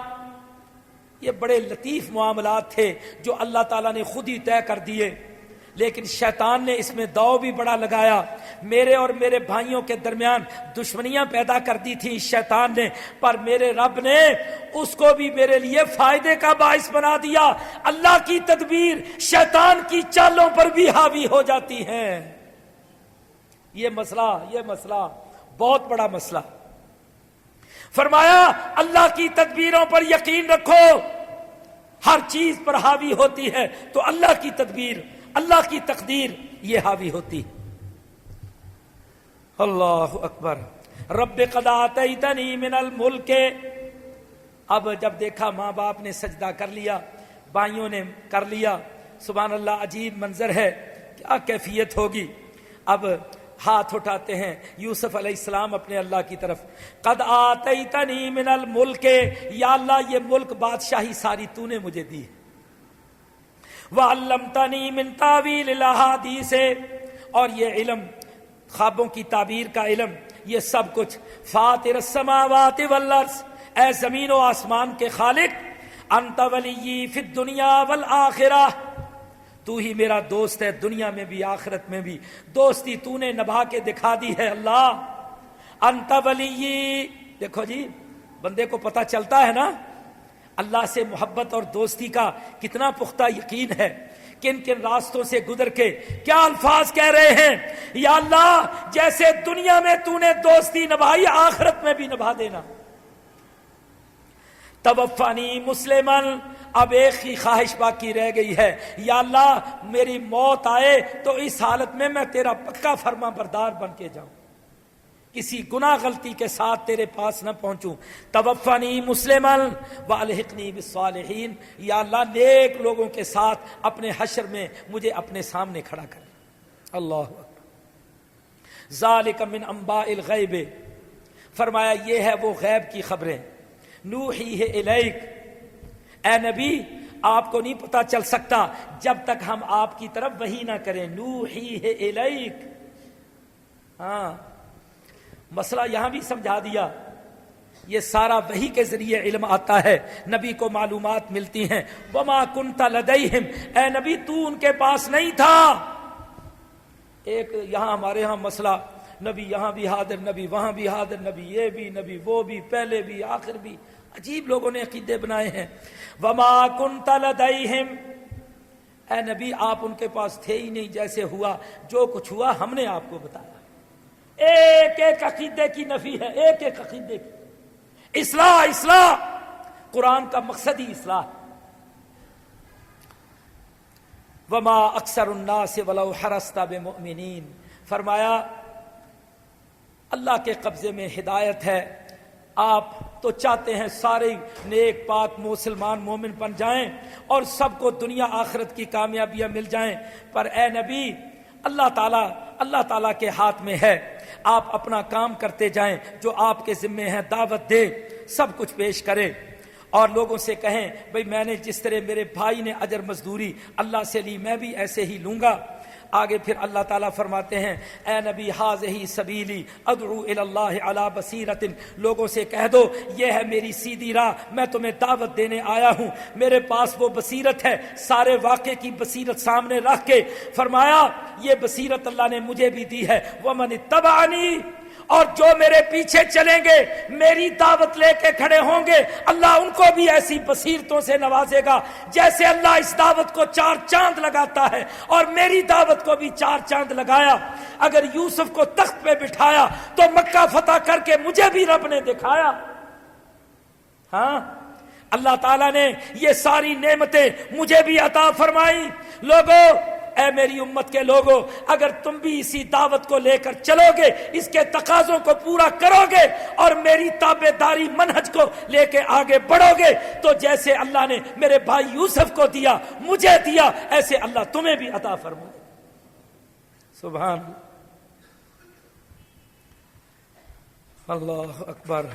یہ بڑے لطیف معاملات تھے جو اللہ تعالیٰ نے خود ہی طے کر دیے، لیکن شیطان نے اس میں داؤ بھی بڑا لگایا، میرے اور میرے بھائیوں کے درمیان دشمنیاں پیدا کر دی تھی شیطان نے، پر میرے رب نے اس کو بھی میرے لیے فائدے کا باعث بنا دیا۔ اللہ کی تدبیر شیطان کی چالوں پر بھی حاوی ہو جاتی ہے۔ یہ مسئلہ بہت بڑا مسئلہ۔ فرمایا اللہ کی تدبیروں پر یقین رکھو، ہر چیز پر حاوی ہوتی ہے تو اللہ کی تدبیر، اللہ کی تقدیر یہ حاوی ہوتی ہے۔ اللہ اکبر۔ رب قد آتیتنی من الملک، اب جب دیکھا ماں باپ نے سجدہ کر لیا، بھائیوں نے کر لیا، سبحان اللہ، عجیب منظر ہے، کیا کیفیت ہوگی۔ اب ہاتھ اٹھاتے ہیں یوسف علیہ السلام اپنے اللہ کی طرف، قد آتیتنی من الملک، یا اللہ یہ ملک بادشاہی ساری تو نے مجھے دی ہے، وَعَلَّمْتَنِي مِن تَأْوِيلِ الْأَحَادِيثِ، اور یہ علم خوابوں کی تعبیر کا علم، یہ سب کچھ، فاطر السماوات والارض، اے زمین و آسمان کے خالق، انت ولی فی الدنیا والآخرہ، تو ہی میرا دوست ہے دنیا میں بھی آخرت میں بھی، دوستی تو نے نبھا کے دکھا دی ہے اللہ۔ انت ولی، دیکھو جی بندے کو پتہ چلتا ہے نا اللہ سے محبت اور دوستی کا کتنا پختہ یقین ہے، کن کن راستوں سے گزر کے کیا الفاظ کہہ رہے ہیں، یا اللہ جیسے دنیا میں تو نے دوستی نبھائی آخرت میں بھی نبھا دینا۔ توفانی مسلمن، اب ایک ہی خواہش باقی رہ گئی ہے، یا اللہ میری موت آئے تو اس حالت میں میں تیرا پکا فرما بردار بن کے جاؤں، کسی گناہ غلطی کے ساتھ تیرے پاس نہ پہنچوں۔ توفانی مسلمن والحقنی بالصالحین، یا اللہ نیک لوگوں کے ساتھ اپنے حشر میں مجھے اپنے سامنے کھڑا کر۔ اللہ اکبر۔ ذالک من انباء الغیب، فرمایا یہ ہے وہ غیب کی خبریں، نوحیہ الیک، اے نبی آپ کو نہیں پتہ چل سکتا جب تک ہم آپ کی طرف وحی نہ کریں، نوحیہ الیک۔ ہاں مسئلہ یہاں بھی سمجھا دیا، یہ سارا وحی کے ذریعے علم آتا ہے، نبی کو معلومات ملتی ہیں۔ وما کنت لدیہم، اے نبی تو ان کے پاس نہیں تھا۔ ایک یہاں ہمارے ہاں مسئلہ، نبی یہاں بھی حاضر، نبی وہاں بھی حاضر، نبی یہ بھی نبی وہ بھی، پہلے بھی آخر بھی، عجیب لوگوں نے عقیدے بنائے ہیں۔ وما کنت لدیہم، اے نبی آپ ان کے پاس تھے ہی نہیں، جیسے ہوا جو کچھ ہوا ہم نے آپ کو بتایا۔ ایک ایک عقیدے کی نفی ہے، ایک ایک عقیدے کی اصلاح، اصلاح قرآن کا مقصد ہی اصلاح۔ وما اکثر الناس ولو حرصت بمؤمنین، فرمایا اللہ کے قبضے میں ہدایت ہے، آپ تو چاہتے ہیں سارے نیک پاک مسلمان مومن بن جائیں اور سب کو دنیا آخرت کی کامیابیاں مل جائیں، پر اے نبی اللہ تعالیٰ کے ہاتھ میں ہے، آپ اپنا کام کرتے جائیں، جو آپ کے ذمے ہیں دعوت دے، سب کچھ پیش کرے اور لوگوں سے کہیں بھئی میں نے جس طرح میرے بھائی نے اجر مزدوری اللہ سے لی میں بھی ایسے ہی لوں گا۔ آگے پھر اللہ تعالیٰ فرماتے ہیں اے نبی ھذہ سبیلی ادعو الی اللہ علی بصیرۃ، لوگوں سے کہہ دو یہ ہے میری سیدھی راہ، میں تمہیں دعوت دینے آیا ہوں، میرے پاس وہ بصیرت ہے، سارے واقعے کی بصیرت سامنے رکھ کے فرمایا یہ بصیرت اللہ نے مجھے بھی دی ہے، ومن اتبعنی، اور جو میرے پیچھے چلیں گے میری دعوت لے کے کھڑے ہوں گے اللہ ان کو بھی ایسی بصیرتوں سے نوازے گا جیسے اللہ اس دعوت کو 4 چاند لگاتا ہے، اور میری دعوت کو بھی 4 چاند لگایا۔ اگر یوسف کو تخت پہ بٹھایا تو مکہ فتح کر کے مجھے بھی رب نے دکھایا۔ ہاں اللہ تعالیٰ نے یہ ساری نعمتیں مجھے بھی عطا فرمائی۔ لوگوں، اے میری امت کے لوگوں، اگر تم بھی اسی دعوت کو لے کر چلو گے، اس کے تقاضوں کو پورا کرو گے اور میری تابعداری منہج کو لے کے آگے بڑھو گے تو جیسے اللہ نے میرے بھائی یوسف کو دیا مجھے دیا، ایسے اللہ تمہیں بھی عطا فرمائے۔ سبحان اللہ اکبر۔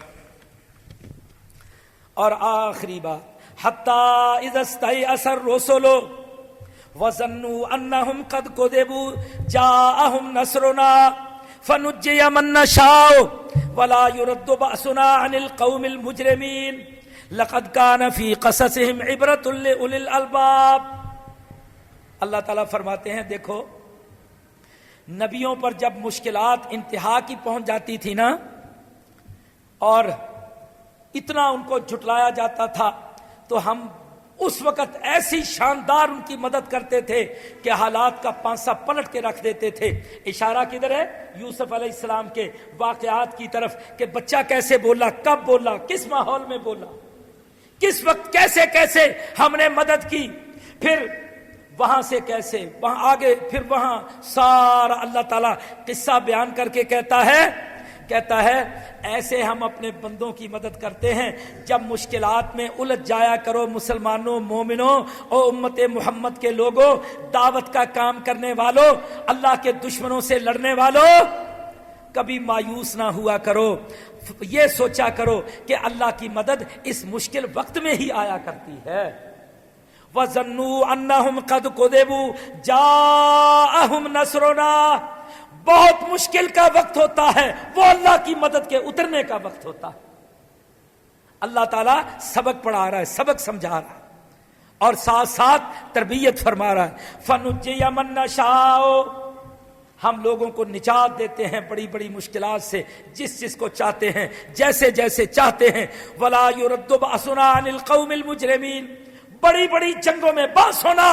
اور آخری بات، حتی اذا استیأس الرسل وَظَنُّوا أَنَّهُمْ قَدْ كُذِبُوا جَاءَهُمْ نَصْرُنَا فَنُجِّيَ مَن نَّشَاءُ وَلَا يُرَدُّ بَأْسُنَا عَنِ الْقَوْمِ الْمُجْرِمِينَ لَقَدْ كَانَ فِي قَصَصِهِمْ عِبْرَةٌ لِّأُولِي الْأَلْبَابِ۔ اللہ تعالیٰ فرماتے ہیں دیکھو نبیوں پر جب مشکلات انتہا کی پہنچ جاتی تھی نا اور اتنا ان کو جھٹلایا جاتا تھا تو ہم اس وقت ایسی شاندار ان کی مدد کرتے تھے کہ حالات کا پانسا پلٹ کے رکھ دیتے تھے۔ اشارہ کدھر ہے؟ یوسف علیہ السلام کے واقعات کی طرف کہ بچہ کیسے بولا، کب بولا، کس ماحول میں بولا، کس وقت کیسے کیسے ہم نے مدد کی، پھر وہاں سے کیسے وہاں آگے، پھر وہاں سارا اللہ تعالیٰ قصہ بیان کر کے کہتا ہے ایسے ہم اپنے بندوں کی مدد کرتے ہیں۔ جب مشکلات میں الجھ جایا کرو مسلمانوں، مومنوں اور امت محمد کے لوگوں، دعوت کا کام کرنے والوں، اللہ کے دشمنوں سے لڑنے والوں، کبھی مایوس نہ ہوا کرو، یہ سوچا کرو کہ اللہ کی مدد اس مشکل وقت میں ہی آیا کرتی ہے۔ وَظَنُّوا أَنَّهُمْ قَدْ كُذِبُوا جَاءَهُمْ نَصْرُنَا، بہت مشکل کا وقت ہوتا ہے وہ اللہ کی مدد کے اترنے کا وقت ہوتا ہے۔ اللہ تعالیٰ سبق پڑھا رہا ہے، سبق سمجھا رہا ہے، اور ساتھ ساتھ تربیت فرما رہا ہے۔ فَنُجِّيَ مَن نَّشَاءُ، ہم لوگوں کو نجات دیتے ہیں بڑی بڑی مشکلات سے، جس کو چاہتے ہیں، جیسے جیسے چاہتے ہیں۔ وَلَا يُرَدُّ بَأْسُنَا عَنِ الْقَوْمِ الْمُجْرِمِينَ، بڑی بڑی جنگوں میں باس ہونا،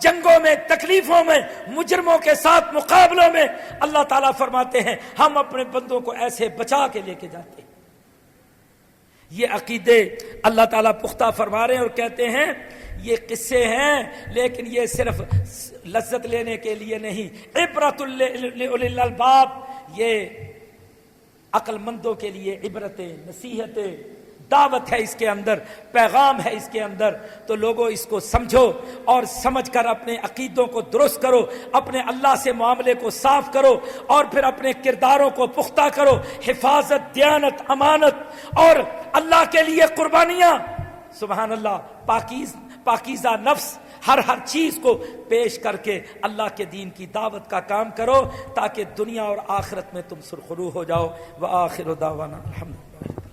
جنگوں میں، تکلیفوں میں، مجرموں کے ساتھ مقابلوں میں، اللہ تعالیٰ فرماتے ہیں ہم اپنے بندوں کو ایسے بچا کے لے کے جاتے ہیں۔ یہ عقیدے اللہ تعالیٰ پختہ فرما رہے ہیں اور کہتے ہیں یہ قصے ہیں لیکن یہ صرف لذت لینے کے لیے نہیں، عبرۃ لأولی الالباب، یہ عقل مندوں کے لیے عبرتیں، نصیحتیں، دعوت ہے اس کے اندر، پیغام ہے اس کے اندر۔ تو لوگوں اس کو سمجھو اور سمجھ کر اپنے عقیدوں کو درست کرو، اپنے اللہ سے معاملے کو صاف کرو، اور پھر اپنے کرداروں کو پختہ کرو، حفاظت، دیانت، امانت اور اللہ کے لیے قربانیاں، سبحان اللہ، پاکیزہ نفس، ہر چیز کو پیش کر کے اللہ کے دین کی دعوت کا کام کرو، تاکہ دنیا اور آخرت میں تم سرخرو ہو جاؤ۔ وآخر دعوانا الحمدللہ۔